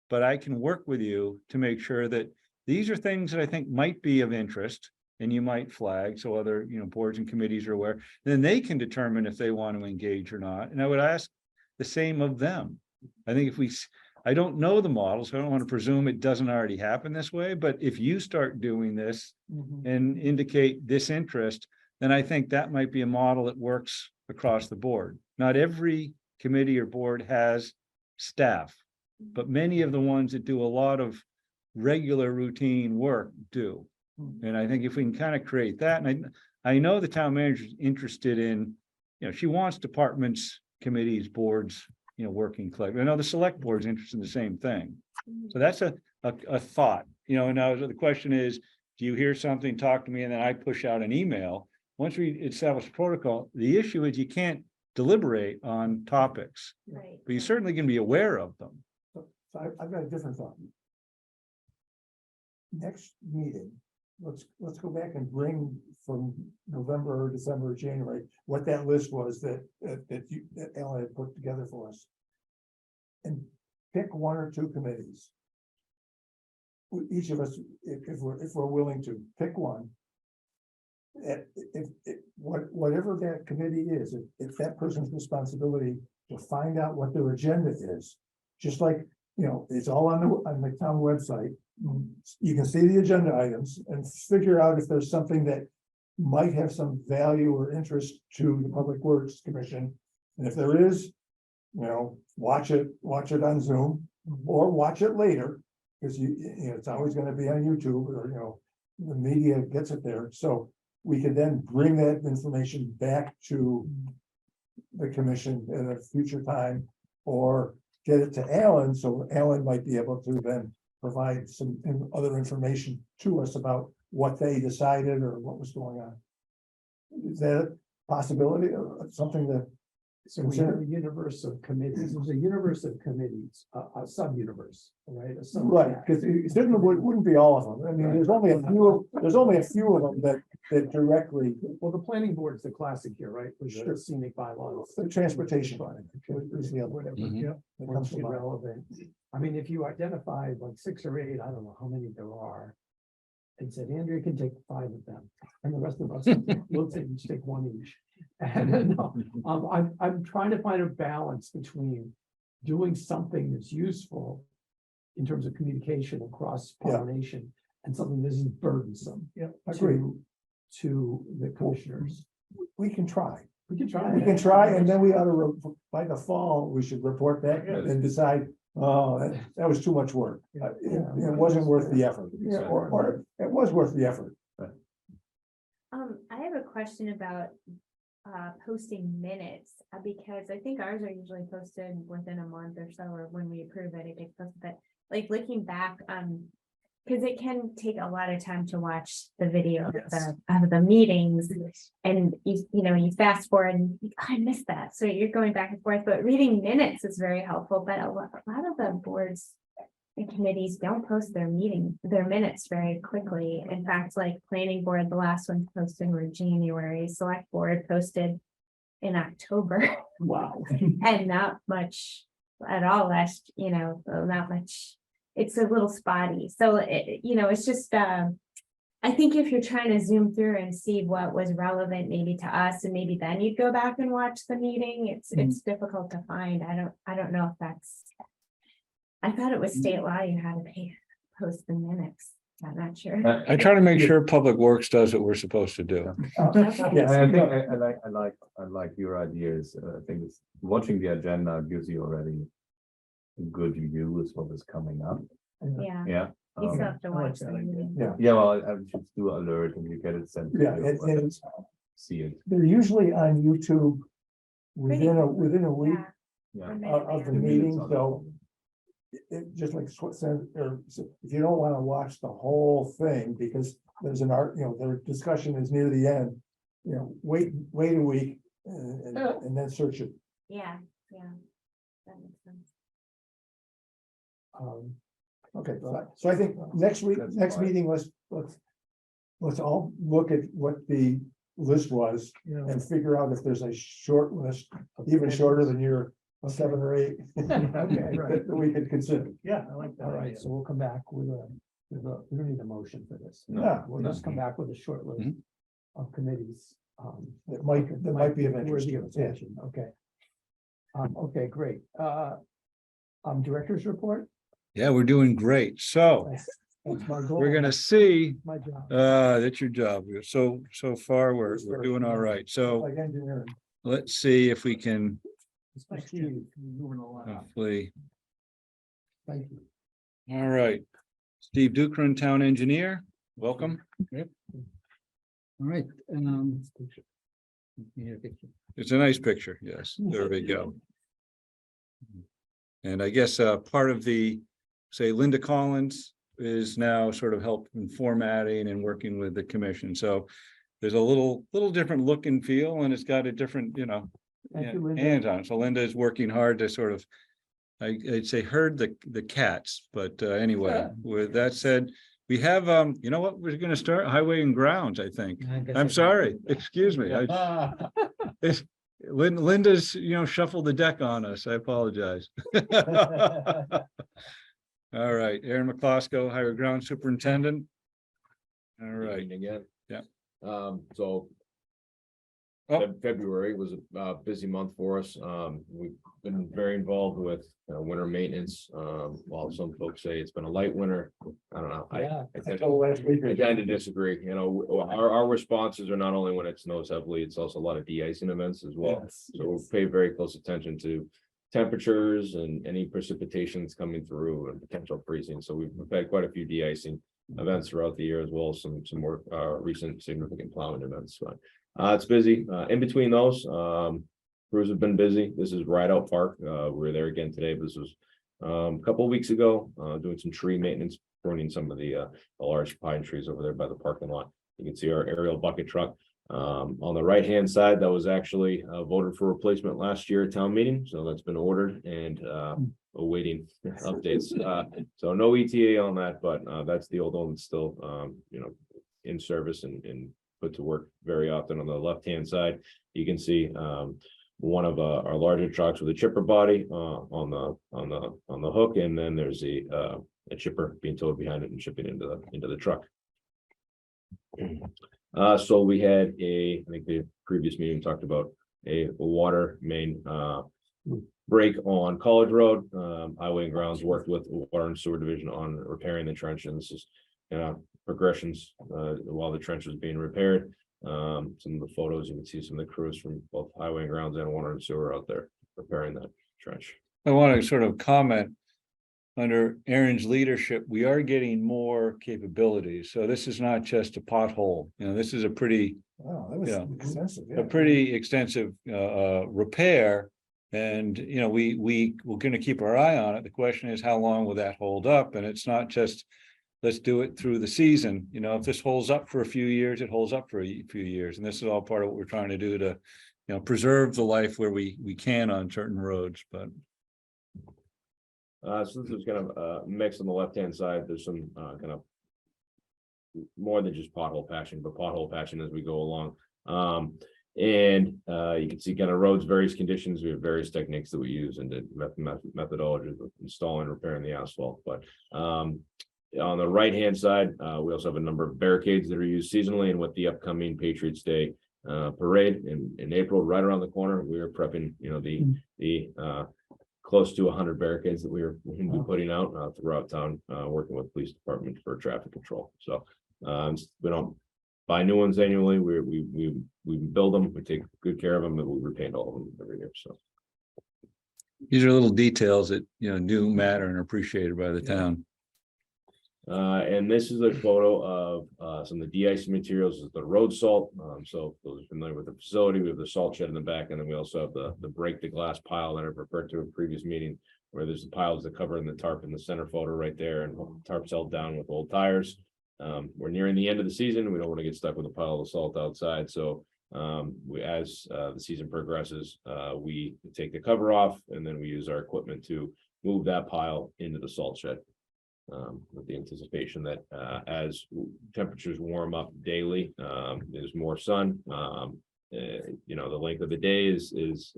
but I can work with you to make sure that these are things that I think might be of interest and you might flag. So other, boards and committees are aware, then they can determine if they want to engage or not. And I would ask the same of them. I think I don't know the model, so I don't want to presume it doesn't already happen this way, but if you start doing this and indicate this interest, then I think that might be a model that works across the board. Not every committee or board has staff, but many of the ones that do a lot of regular routine work do. And I think if we can kind of create that, and I know the town manager is interested in, she wants departments, committees, boards, working collectively. I know the select board is interested in the same thing. So that's a thought, and now the question is, do you hear something, talk to me, and then I push out an email? Once we establish protocol, the issue is you can't deliberate on topics, Right. but you certainly can be aware of them. So I've got a different thought. Next meeting, let's go back and bring from November or December or January, what that list was that Alan had put together for us. And pick one or two committees. Each of us, if we're willing to pick one. Whatever that committee is, it's that person's responsibility to find out what their agenda is. Just like, it's all on the town website. You can see the agenda items and figure out if there's something that might have some value or interest to the Public Works Commission. And if there is, watch it on Zoom or watch it later, because it's always going to be on YouTube, or the media gets it there. So we can then bring that information back to the commission at a future time, or get it to Alan, so Alan might be able to then provide some other information to us about what they decided or what was going on. Is that a possibility or something that? So we have a universe of committees, there's a universe of committees, a sub-universe, right? Right, because it certainly wouldn't be all of them. I mean, there's only a few of them that directly. Well, the planning board is the classic here, right? With Sure. the scenic bylaws. The transportation. Is the other one. Whatever, Mhm. yeah, That or comes to it's mind. irrelevant. I mean, if you identified like 6 or 8, I don't know how many there are. And said, Andrea can take 5 of them, and the rest of us, we'll take 1 each. And I'm trying to find a balance between doing something that's useful in terms of communication and cross pollination, and something that isn't burdensome. Yeah, agree. To the commissioners. We can try. We can try. We can try, and then we ought to, by the fall, we should report back and decide, oh, that was too much work. It wasn't worth the effort. Yeah. Or it was worth the effort. I have a question about posting minutes, because I think ours are usually posted within a month or so, or when we approve it, it gets posted, but like looking back, because it can take a lot of time to watch the video of the meetings, and you fast forward and I missed that, so you're going back and forth, but reading minutes is very helpful. But a lot of the boards and committees don't post their minutes very quickly. In fact, like planning board, the last one posted were January, select board posted in October. Wow. And not much at all not much. It's a little spotty. So it's just I think if you're trying to zoom through and see what was relevant maybe to us, and maybe then you'd go back and watch the meeting, it's difficult to find. I don't know if that's. I thought it was state law, you had to post the minutes. I'm not sure. I try to make sure Public Works does what we're supposed to do. Yes, I think I like your ideas. I think it's watching the agenda gives you already a good view of what is coming up. Yeah, Yeah. you still Um, have to I like watch that the idea. meeting. Yeah, yeah, well, I should do alert and you get it sent. to yeah, you, and but it's, See it. they're usually on YouTube within a week For Yeah. a minute, of the yeah. meeting, so it just like what said, or if you don't want to watch the whole thing, because there's an art, their discussion is near the end, wait a week and then search it. Yeah, yeah. That makes sense. Okay, so I think next week, That's next fine. meeting, let's all look at what the list was and figure out if there's a short list, even shorter than your 7 or 8. Okay, right. That we could consider. Yeah, I like that. All right, idea. so we'll come back with we don't need a motion for this. No, We'll just come back with a short list Mhm. of committees. That might be of interest. Worthy of attention, okay. Okay, great. Director's report. Yeah, we're doing great. So That's my goal. we're gonna see, My job. that's your job. So far, we're doing all right. So Like engineering. let's see if we can Thanks, Jim. Moving along. hopefully. Thank you. All right. Steve Dukran, Town Engineer, welcome. All right, It's a nice picture. Yes, there we go. And I guess part of the, say, Linda Collins is now sort of helping formatting and working with the commission. So there's a little different look and feel, and it's got a different, Thank you, Linda. hands on it. So Linda is working hard to sort of, I'd say herd the cats, but anyway, with that said, we have, you know what, we're gonna start Highway and Grounds, I think. I'm sorry, excuse me. Linda's, shuffled the deck on us. I apologize. All right, Aaron McCloskey, Highway Ground Superintendent. All right, Again. Yeah. So. Oh. February was a busy month for us. We've been very involved with winter maintenance. While some folks say it's been a light winter, I don't know. Yeah. I tend Until last week. I tend to disagree. Our responses are not only when it snows heavily, it's also a lot of de-icing events as well. So we'll pay very close attention to temperatures and any precipitation that's coming through and potential freezing. So we've had quite a few de-icing events throughout the year, as well as some more recent significant plowing events. But it's busy. In between those, crews have been busy. This is Rideout Park. We're there again today. But this was a couple of weeks ago, doing some tree maintenance, pruning some of the large pine trees over there by the parking lot. You can see our aerial bucket truck. On the right-hand side, that was actually voted for replacement last year at town meeting. So that's been ordered and awaiting updates. So no ETA on that, but that's the old one that's still, in service and put to work very often. On the left-hand side, you can see one of our larger trucks with a chipper body on the hook, and then there's a chipper being towed behind it and shipping into the truck. So we had I think the previous meeting talked about a water main break on College Road. Highway and Grounds worked with Water and Sewer Division on repairing the trench, and this is progressions while the trench was being repaired. Some of the photos, you can see some of the crews from both Highway and Grounds and Water and Sewer out there repairing that trench. I want to sort of comment. Under Aaron's leadership, we are getting more capabilities. So this is not just a pothole. This is a pretty Wow, that was Yeah. extensive. a pretty extensive repair. And we're going to keep our eye on it. The question is, how long will that hold up? And it's not just let's do it through the season. If this holds up for a few years, it holds up for a few years. And this is all part of what we're trying to do to preserve the life where we can on certain roads. But So this is kind of a mix on the left-hand side. There's some kind of more than just pothole patching, but pothole patching as we go along. And you can see kind of roads, various conditions. We have various techniques that we use and methodologies of installing and repairing the asphalt. But On the right-hand side, we also have a number of barricades that are used seasonally, and with the upcoming Patriots Day parade in April, right around the corner, we are prepping, the close to 100 barricades that we're going to be putting out throughout town, working with police department for traffic control. So we don't buy new ones annually. We build them, we take good care of them, and we repaint all of them every year. So These are little details that, do matter and are appreciated by the town. And this is a photo of some of the de-icing materials, is the road salt. So those are familiar with the facility, we have the salt shed in the back, and then we also have the break the glass pile that I've referred to in a previous meeting, where there's the piles that cover in the tarp in the center photo right there, and tarp's held down with old tires. We're nearing the end of the season. We don't want to get stuck with a pile of salt outside. So as the season progresses, we take the cover off, and then we use our equipment to move that pile into the salt shed. With the anticipation that as temperatures warm up daily, there's more sun. The length of the day is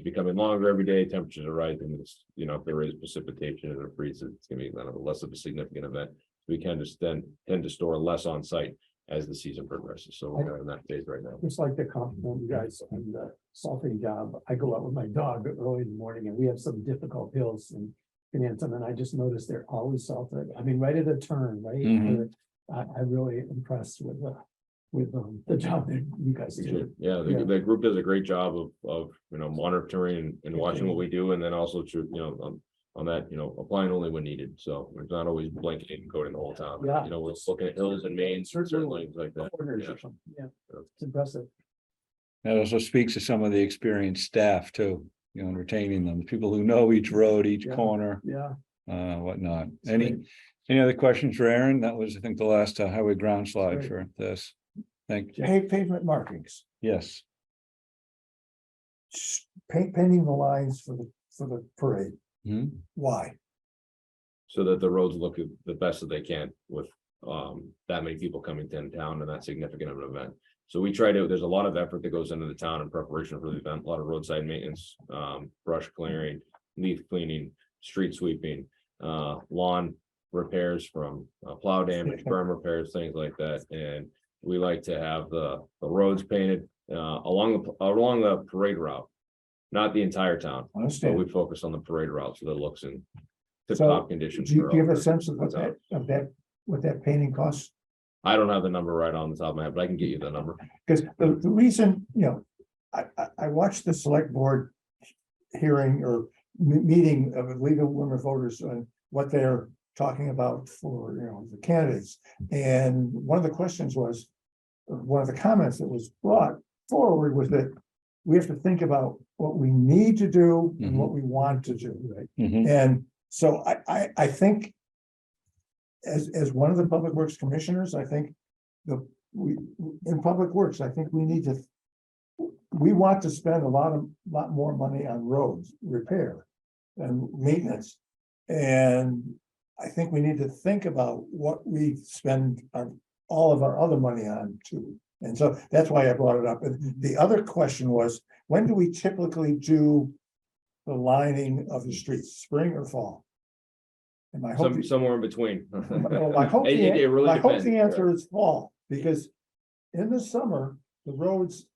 becoming longer every day. Temperatures are rising. If there is precipitation and it freezes, it's going to be kind of less of a significant event. We can just then tend to store less on site as the season progresses. So we're in that phase right now. Just like to compliment you guys on the salting job. I go out with my dog early in the morning and we have some difficult hills and I just noticed they're always salted. I mean, right at a turn, right? Mhm. I'm really impressed with the job that you guys do. Yeah, the group does a great job of monitoring and watching what we do, and then also on that, applying only when needed. So it's not always blanketing and coating the whole town. Yeah. We're looking at hills and mains, certain things like that. Corners Yeah. or something. Yeah, it's impressive. That also speaks to some of the experienced staff too, retaining them, people who know each road, each Yeah. corner, Yeah. whatnot. That's Any other questions for Aaron? That was, I think, the last highway ground slide Great. for this. Thank you. Pavement markings, Yes. painting the lines for the parade. Mhm. Why? So that the roads look the best that they can with that many people coming to town and that significant of an event. So we try to, there's a lot of effort that goes into the town in preparation for the event, a lot of roadside maintenance, brush clearing, leaf cleaning, street sweeping, lawn repairs from plow damage, berm repairs, things like that. And we like to have the roads painted along the parade route, not the entire town. I So understand. we focus on the parade route so that it looks in So, tip-top condition. Do you for give all a sense of what's out. what that painting costs? I don't have the number right on the top of my head, but I can get you the number. Because the reason, I watched the select board hearing or meeting of legal women voters on what they're talking about for, the candidates. And one of the questions was, one of the comments that was brought forward was that we have to think about what we need to do and what we want to do, right? Mhm. And so I think as one of the public works commissioners, I think in public works, I think we want to spend a lot more money on roads repair and maintenance. And I think we need to think about what we spend all of our other money on too. And so that's why I brought it up. And the other question was, when do we typically do the lining of the streets, spring or fall? And I hope, Somewhere in between. well, I hope It really I hope depends. the answer is fall, because in the summer, the roads,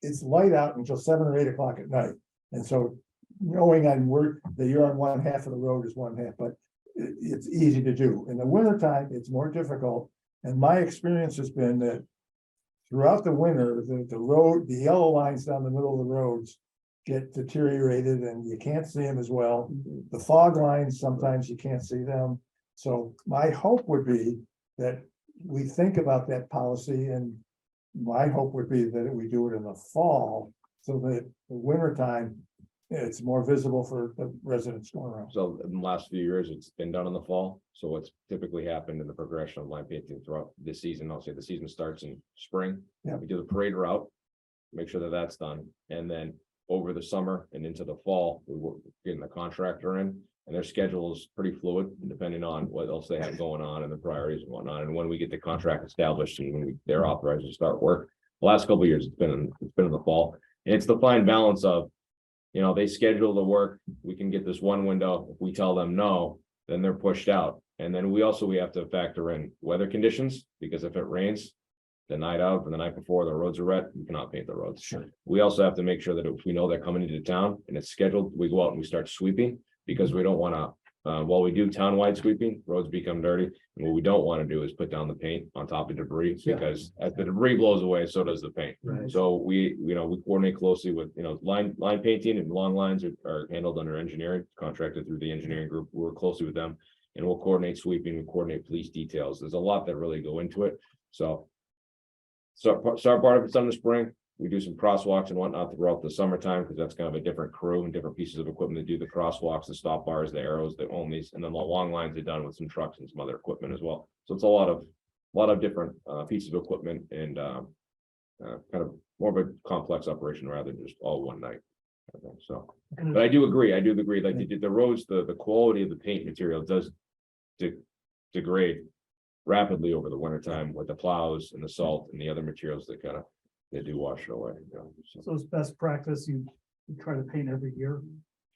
it's light out until 7 or 8 o'clock at night. And so knowing that you're on one half of the road is one half, but it's easy to do. In the wintertime, it's more difficult. And my experience has been that throughout the winter, the yellow lines down the middle of the roads get deteriorated and you can't see them as well. The fog lines, sometimes you can't see them. So my hope would be that we think about that policy, and my hope would be that we do it in the fall so that the wintertime, it's more visible for the residents going around. So in the last few years, it's been done in the fall. So what's typically happened in the progression of line painting throughout this season, I'll say the season starts in spring. Yeah. We do the parade route, make sure that that's done. And then over the summer and into the fall, we were getting the contractor in, and their schedule is pretty fluid depending on what else they have going on and the priorities and whatnot. And when we get the contract established and when they're authorized to start work, the last couple of years, it's been in the fall. And it's the fine balance of, they schedule the work, we can get this one window. If we tell them no, then they're pushed out. And then we have to factor in weather conditions, because if it rains the night of and the night before, the roads are wet, we cannot paint the roads. Sure. We also have to make sure that if we know they're coming into town and it's scheduled, we go out and we start sweeping, because we don't want to, while we do townwide sweeping, roads become dirty. And what we don't want to do is put down the paint on top of debris, Yeah. because as the debris blows away, so does the paint. Right. So we coordinate closely with, line painting, and long lines are handled under engineering, contracted through the engineering group. We work closely with them. And we'll coordinate sweeping, we coordinate police details. There's a lot that really go into it. So part of it's done in the spring. We do some crosswalks and whatnot throughout the summertime, because that's kind of a different crew and different pieces of equipment that do the crosswalks, the stop bars, the arrows, the onlys, and then the long lines are done with some trucks and some other equipment as well. So it's a lot of different pieces of equipment, and kind of more of a complex operation rather than just all one night. I think so, but I do agree, like the roads, the quality of the paint material does degrade rapidly over the winter time with the plows and the salt and the other materials that they do wash it away. So it's best practice, you try to paint every year.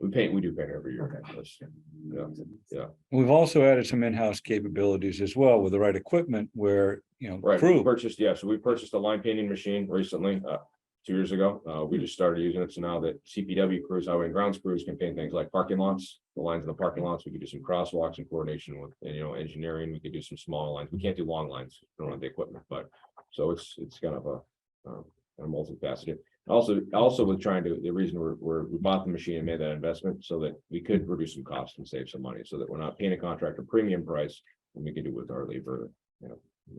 We do paint every year. Okay. Yeah. We've also added some in-house capabilities as well with the right equipment where, Right, we crew. purchased a line painting machine recently, 2 years ago. We just started using it, so now that CPW crews, highway and grounds crews can paint things like parking lots, the lines in the parking lots. We could do some crosswalks in coordination with, engineering. We could do some small lines. We can't do long lines, we don't have the equipment, but so it's kind of a multifaceted. Also with trying to, the reason we bought the machine and made that investment so that we could reduce some costs and save some money, so that we're not paying a contractor premium price, and we can do it with our labor,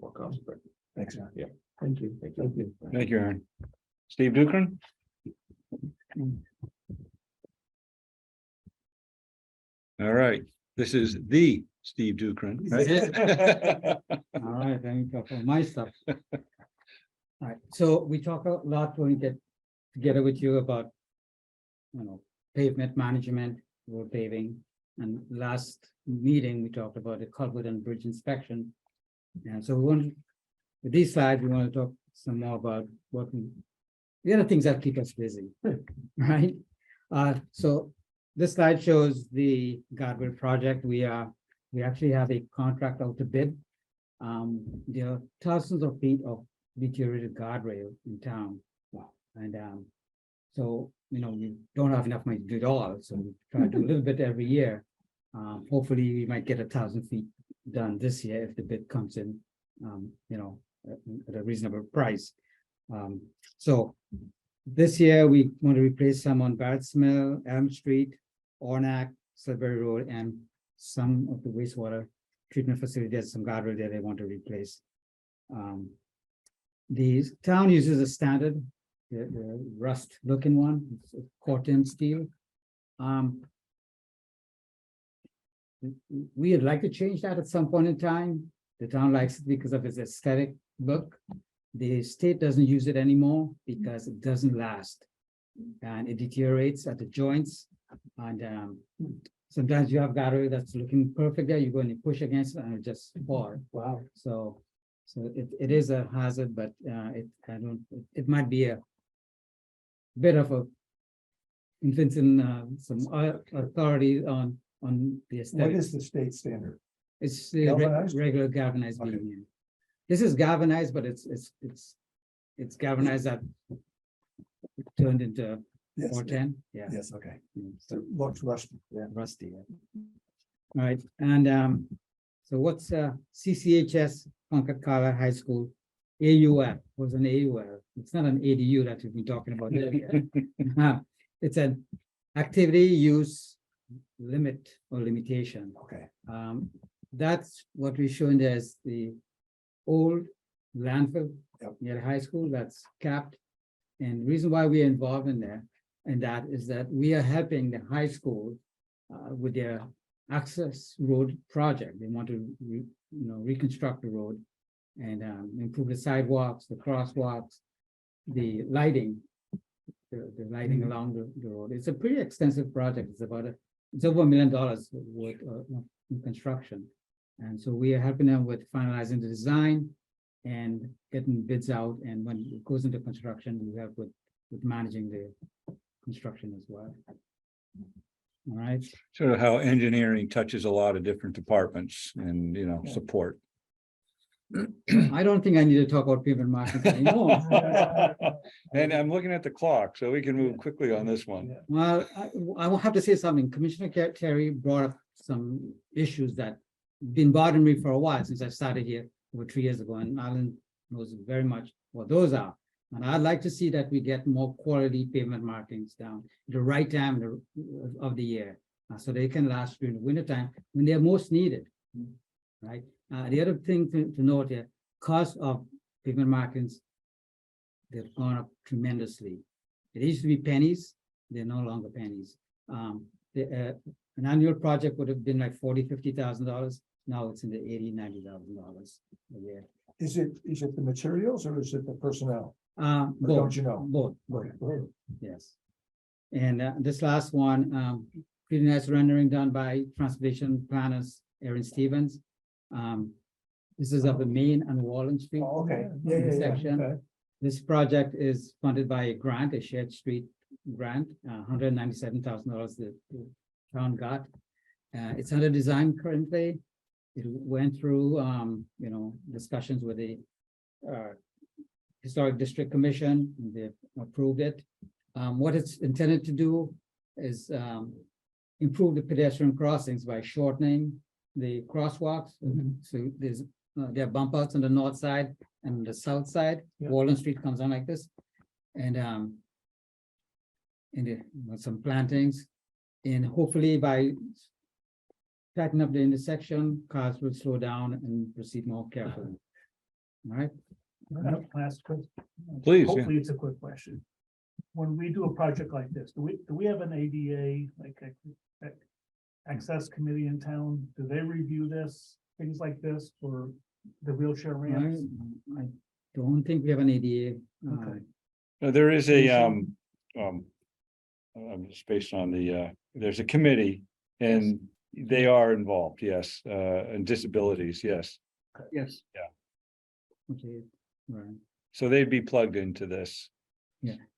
more cost effective. Thanks, Aaron. Yeah. Thank you. Thank you. Thank you, Aaron. Steve Dukran? All right, this is the Steve Dukran. right? All right, let me talk about my stuff. All right, so we talk a lot when we get together with you about, pavement management, road paving. And last meeting, we talked about the culvert and bridge inspection. And so with these slides, we want to talk some more about the other things that keep us busy, right? So this slide shows the guardrail project. We actually have a contract out to bid. There are thousands of feet of deteriorated guardrail in town. And so, we don't have enough money to do it all, so we try to do a little bit every year. Hopefully, we might get 1,000 feet done this year if the bid comes in, at a reasonable price. So this year, we want to replace some on Barrett's Mill, Elm Street, Ornac, Sudbury Road, and some of the wastewater treatment facility. There's some guardrail there they want to replace. The town uses a standard, the rust looking one, it's Corten steel. We'd like to change that at some point in time. The town likes it because of its aesthetic look. The state doesn't use it anymore because it doesn't last. And it deteriorates at the joints. And sometimes you have guardrail that's looking perfect there, you go and you push against it and it just falls. Wow. So it is a hazard, but it might be a bit of a convincing some authority on the What aesthetic. is the state standard? It's the Galvanized? regular galvanized Okay. beam. Yeah. This is galvanized, but it's galvanized that turned into Yes, 410. Yeah. yes, okay. So It looks rusty. Yeah. rusty. Yeah. All right, and so what's CCHS Concord Carlisle High School AUL? Was an AUL. It's not an ADU that we've been talking about earlier. It's an activity use limit or limitation. Okay. That's what we're showing there is the old landfill Yep. near the high school that's capped. And the reason why we're involved in there, and that is that we are helping the high school with their access road project. They want to reconstruct the road and improve the sidewalks, the crosswalks, the lighting, the lighting along the road. It's a pretty extensive project. It's over $1 million worth of construction. And so we are helping them with finalizing the design and getting bids out. And when it goes into construction, we help with managing the construction as well. All right, Sort of how engineering touches a lot of different departments and, support. I don't think I need to talk about pavement markings anymore. And I'm looking at the clock, so we can move quickly on this one. Well, I will have to say something. Commissioner Terry brought up some issues that been bothering me for a while since I started here over 3 years ago, and Alan knows very much what those are. And I'd like to see that we get more quality pavement markings down at the right time of the year, so they can last during the winter time when they're most needed. Right? The other thing to note here, cost of pavement markings, they've gone up tremendously. It used to be pennies, they're no longer pennies. An annual project would have been like $40,000-$50,000. Now it's in the $80,000-$90,000 a year. Is it the materials or is it the personnel? Or Both, don't you know? both, Okay. yes. And this last one, pretty nice rendering done by transportation planners, Aaron Stevens. This is of the Main and Wallen Street. Oh, okay. Yeah. Section. Okay. This project is funded by a grant, a shared street grant, $197,000 the town got. It's under design currently. It went through, discussions with the Historic District Commission, and they approved it. What it's intended to do is improve the pedestrian crossings by shortening the crosswalks. So there are bump outs on the north side and the south side. Walden Street comes on like this. And some plantings. And hopefully by tightening up the intersection, cars will slow down and proceed more carefully. All right. Last question. Please, yeah. Hopefully it's a quick question. When we do a project like this, do we have an ADA, like a access committee in town? Do they review this, things like this for the wheelchair ramps? I don't think we have an ADA. Okay. There is a, just based on there's a committee and they are involved, yes, and disabilities, yes. Yes. Yeah. Okay, right. So they'd be plugged into this.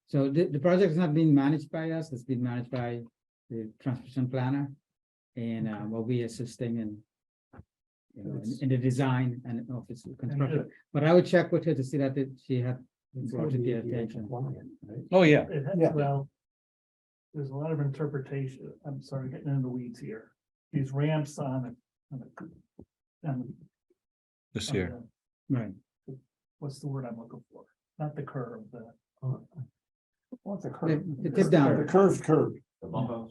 So the project is not being managed by us, it's being managed by the transportation planner. And we'll be assisting in the design and office construction. But I would check with her to see that she had brought it to their attention. Oh, yeah. Yeah. Well, there's a lot of interpretation. I'm sorry, getting into the weeds here. These ramps on This here. Right. What's the word I'm looking for? Not the curve, What's the curve? The tip down. The curve. no,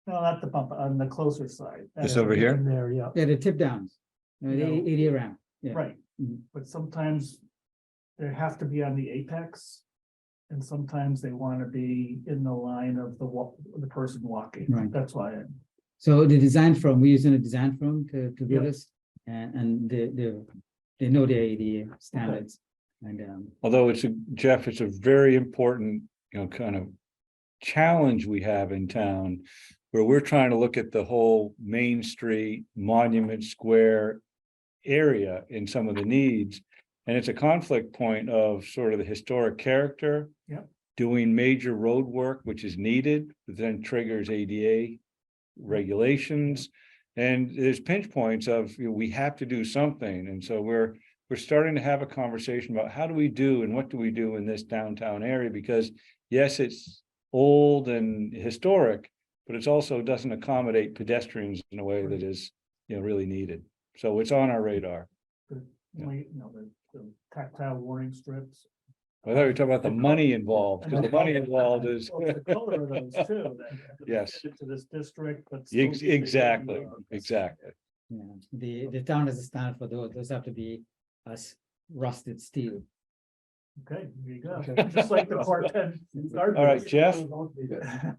not the bump, on the closer side. This over here? There, yeah. Yeah, the tip downs, the No. ADA ramp. Yeah. Right, Mhm. but sometimes they have to be on the apex. And sometimes they want to be in the line of the person walking. Right. That's why. So the design firm, we're using a design firm to do Yeah. this, and they know the ADA standards. And Although Jeff, it's a very important, kind of challenge we have in town where we're trying to look at the whole Main Street, Monument Square area in some of the needs. And it's a conflict point of sort of the historic character. Yep. Doing major road work, which is needed, but then triggers ADA regulations. And there's pinch points of, we have to do something. And so we're starting to have a conversation about how do we do and what do we do in this downtown area? Because yes, it's old and historic, but it's also doesn't accommodate pedestrians in a way that is, really needed. So it's on our radar. Yeah. The tactile warning strips. I thought we were talking about the money involved, because the money involved is. Well, the color of those too, that Yes. fit to this district, but. still be the Exactly, ADA. exactly. the town has a standard for those. Those have to be rusted steel. Okay, there you go. Just like the Bar-10. All right, Jeff. Mr.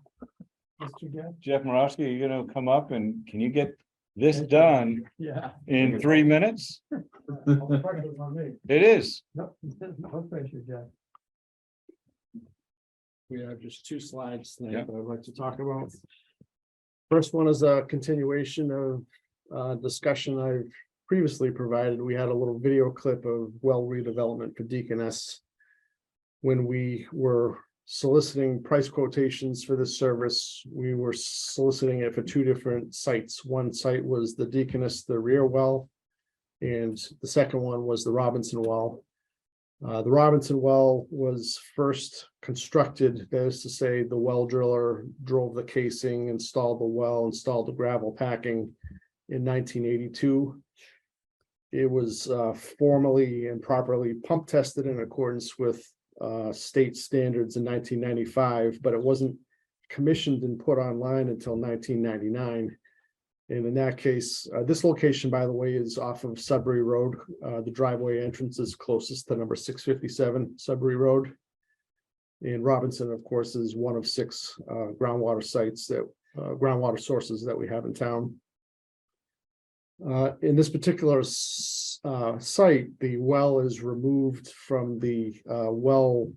Jeff? Jeff Morosky, are you gonna come up and can you get this done Yeah. in 3 minutes? It is. No pressure, Jeff. We have just 2 slides tonight Yeah. that I'd like to talk about. First one is a continuation of discussion I've previously provided. We had a little video clip of well redevelopment for Deaconess when we were soliciting price quotations for this service. We were soliciting it for two different sites. One site was the Deaconess, the rear well, and the second one was the Robinson well. The Robinson well was first constructed, that is to say, the well driller drove the casing, installed the well, installed the gravel packing in 1982. It was formally and properly pump tested in accordance with state standards in 1995, but it wasn't commissioned and put online until 1999. And in that case, this location, by the way, is off of Sudbury Road. The driveway entrance is closest to number 657 Sudbury Road. And Robinson, of course, is one of 6 groundwater sites that groundwater sources that we have in town. In this particular site, the well is removed from the well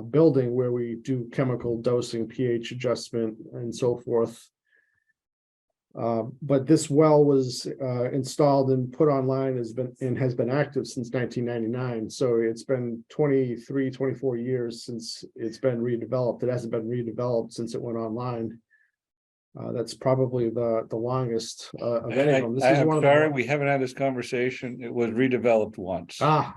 building where we do chemical dosing, pH adjustment, and so forth. But this well was installed and put online, has been active since 1999. So it's been 24 years since it's been redeveloped. It hasn't been redeveloped since it went online. That's probably the longest of any of them. This is one I'm of sorry, the. we haven't had this conversation. It was redeveloped once. Ah,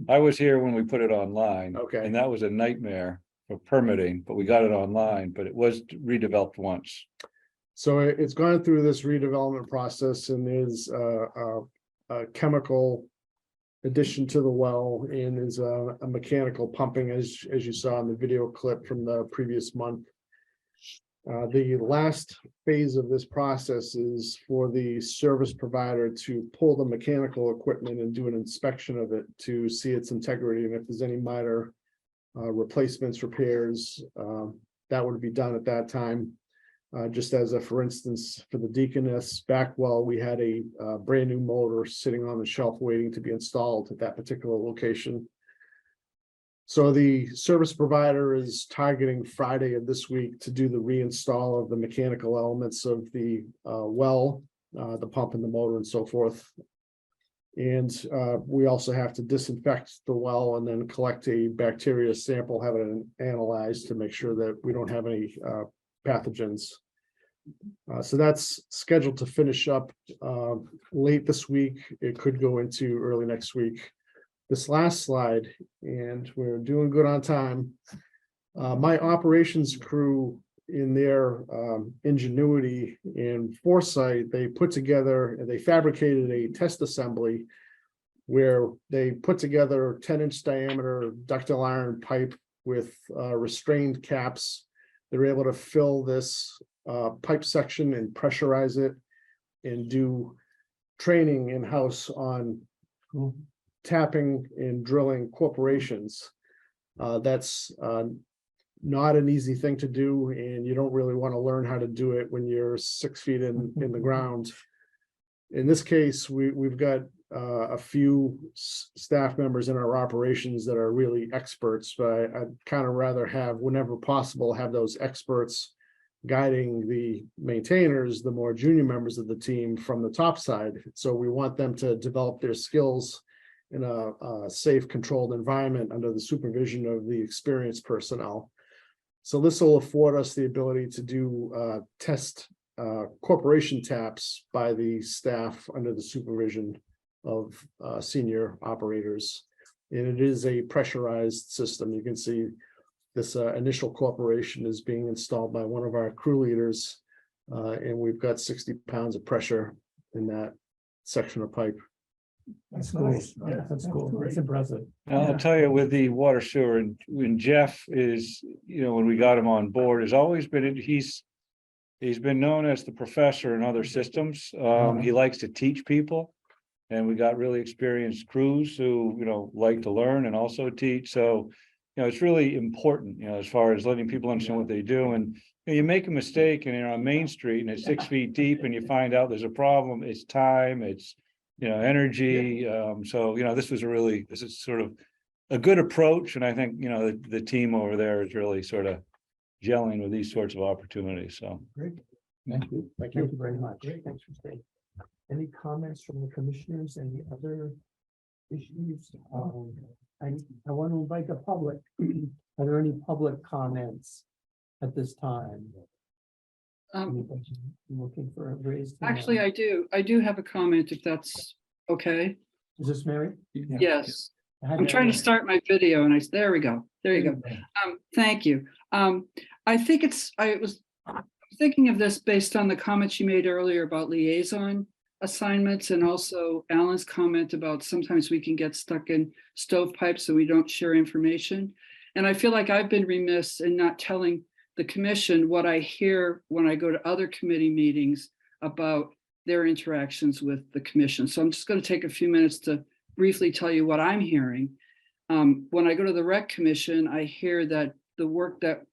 I was here when we put it online. Okay. And that was a nightmare for permitting, but we got it online, but it was redeveloped once. so it's gone through this redevelopment process and is a chemical addition to the well and is a mechanical pumping as you saw in the video clip from the previous month. The last phase of this process is for the service provider to pull the mechanical equipment and do an inspection of it to see its integrity. And if there's any minor replacements, repairs, that would be done at that time. Just as a, for instance, for the Deaconess back well, we had a brand new motor sitting on the shelf waiting to be installed at that particular location. So the service provider is targeting Friday of this week to do the reinstall of the mechanical elements of the well, the pump and the motor and so forth. And we also have to disinfect the well and then collect a bacteria sample, have it analyzed to make sure that we don't have any pathogens. So that's scheduled to finish up late this week. It could go into early next week. This last slide, and we're doing good on time. My operations crew, in their ingenuity and foresight, they put together and they fabricated a test assembly where they put together 10-inch diameter ductile iron pipe with restrained caps. They were able to fill this pipe section and pressurize it and do training in-house on tapping and drilling corporations. That's not an easy thing to do, and you don't really want to learn how to do it when you're 6 feet in the ground. In this case, we've got a few staff members in our operations that are really experts, but I'd kind of rather have, whenever possible, have those experts guiding the maintainers, the more junior members of the team from the top side. So we want them to develop their skills in a safe, controlled environment under the supervision of the experienced personnel. So this will afford us the ability to do test corporation taps by the staff under the supervision of senior operators. And it is a pressurized system. You can see this initial corporation is being installed by one of our crew leaders, and we've got 60 pounds of pressure in that section of pipe. That's Nice. cool. Yeah, that's cool. That's impressive. I'll tell you, with the water sewer, and when Jeff is, when we got him on board, has always been, he's been known as the professor in other systems. He likes to teach people. And we got really experienced crews who, like to learn and also teach. So, it's really important, as far as letting people understand what they do. And you make a mistake and you're on Main Street and it's 6 feet deep and you find out there's a problem. It's time, it's, energy. So, this is sort of a good approach. And I think, the team over there is really sort of gelling with these sorts of opportunities. So. Great. Thank you. Thank you very much. Great. Thanks for staying. Any comments from the commissioners? Any other issues? I want to invite the public Are there any public comments at this time? Anybody looking for a raised hand? Actually, I do have a comment if that's okay. Is this Mary? Yes, I had I'm trying to that. start my video and there we go. There you go. Thank you. I think I was thinking of this based on the comments you made earlier about liaison assignments and also Alan's comment about sometimes we can get stuck in stovepipes so we don't share information. And I feel like I've been remiss in not telling the commission what I hear when I go to other committee meetings about their interactions with the commission. So I'm just going to take a few minutes to briefly tell you what I'm hearing. When I go to the Rec Commission, I hear that the work that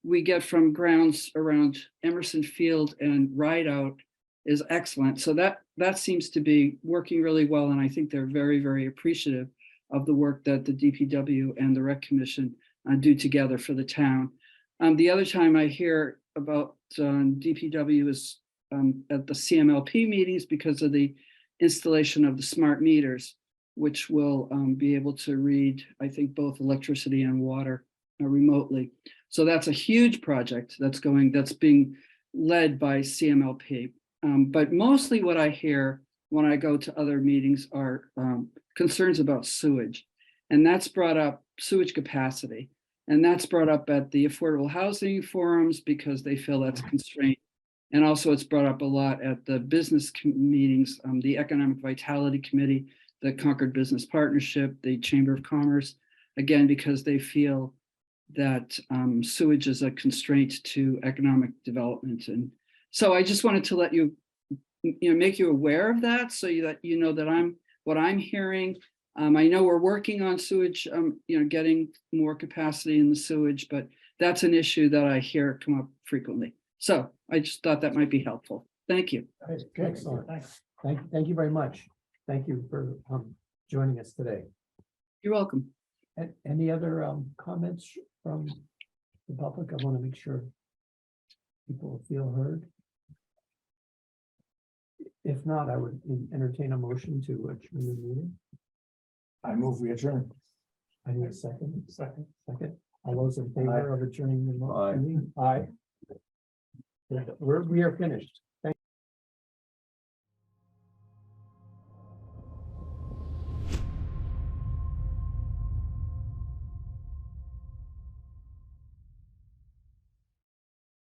we get from grounds around Emerson Field and Rideout is excellent. So that seems to be working really well. And I think they're very, very appreciative of the work that the DPW and the Rec Commission do together for the town. The other time I hear about DPW is at the CMLP meetings because of the installation of the smart meters, which will be able to read, I think, both electricity and water remotely. So that's a huge project that's being led by CMLP. But mostly what I hear when I go to other meetings are concerns about sewage. And that's brought up sewage capacity. And that's brought up at the affordable housing forums because they feel that's a constraint. And also it's brought up a lot at the business meetings, the Economic Vitality Committee, the Concord Business Partnership, the Chamber of Commerce, again, because they feel that sewage is a constraint to economic development. And so I just wanted to let you make you aware of that so that you know that what I'm hearing. I know we're working on sewage, getting more capacity in the sewage, but that's an issue that I hear come up frequently. So I just thought that might be helpful. Thank you. Excellent. Thank you very much. Thank you for joining us today. You're welcome. Any other comments from the public? I want to make sure people feel heard. If not, I would entertain a motion to adjourn the meeting. I move we adjourn. I need a second. Second. All those in favor of adjourning the Aye. meeting? Aye. We are finished.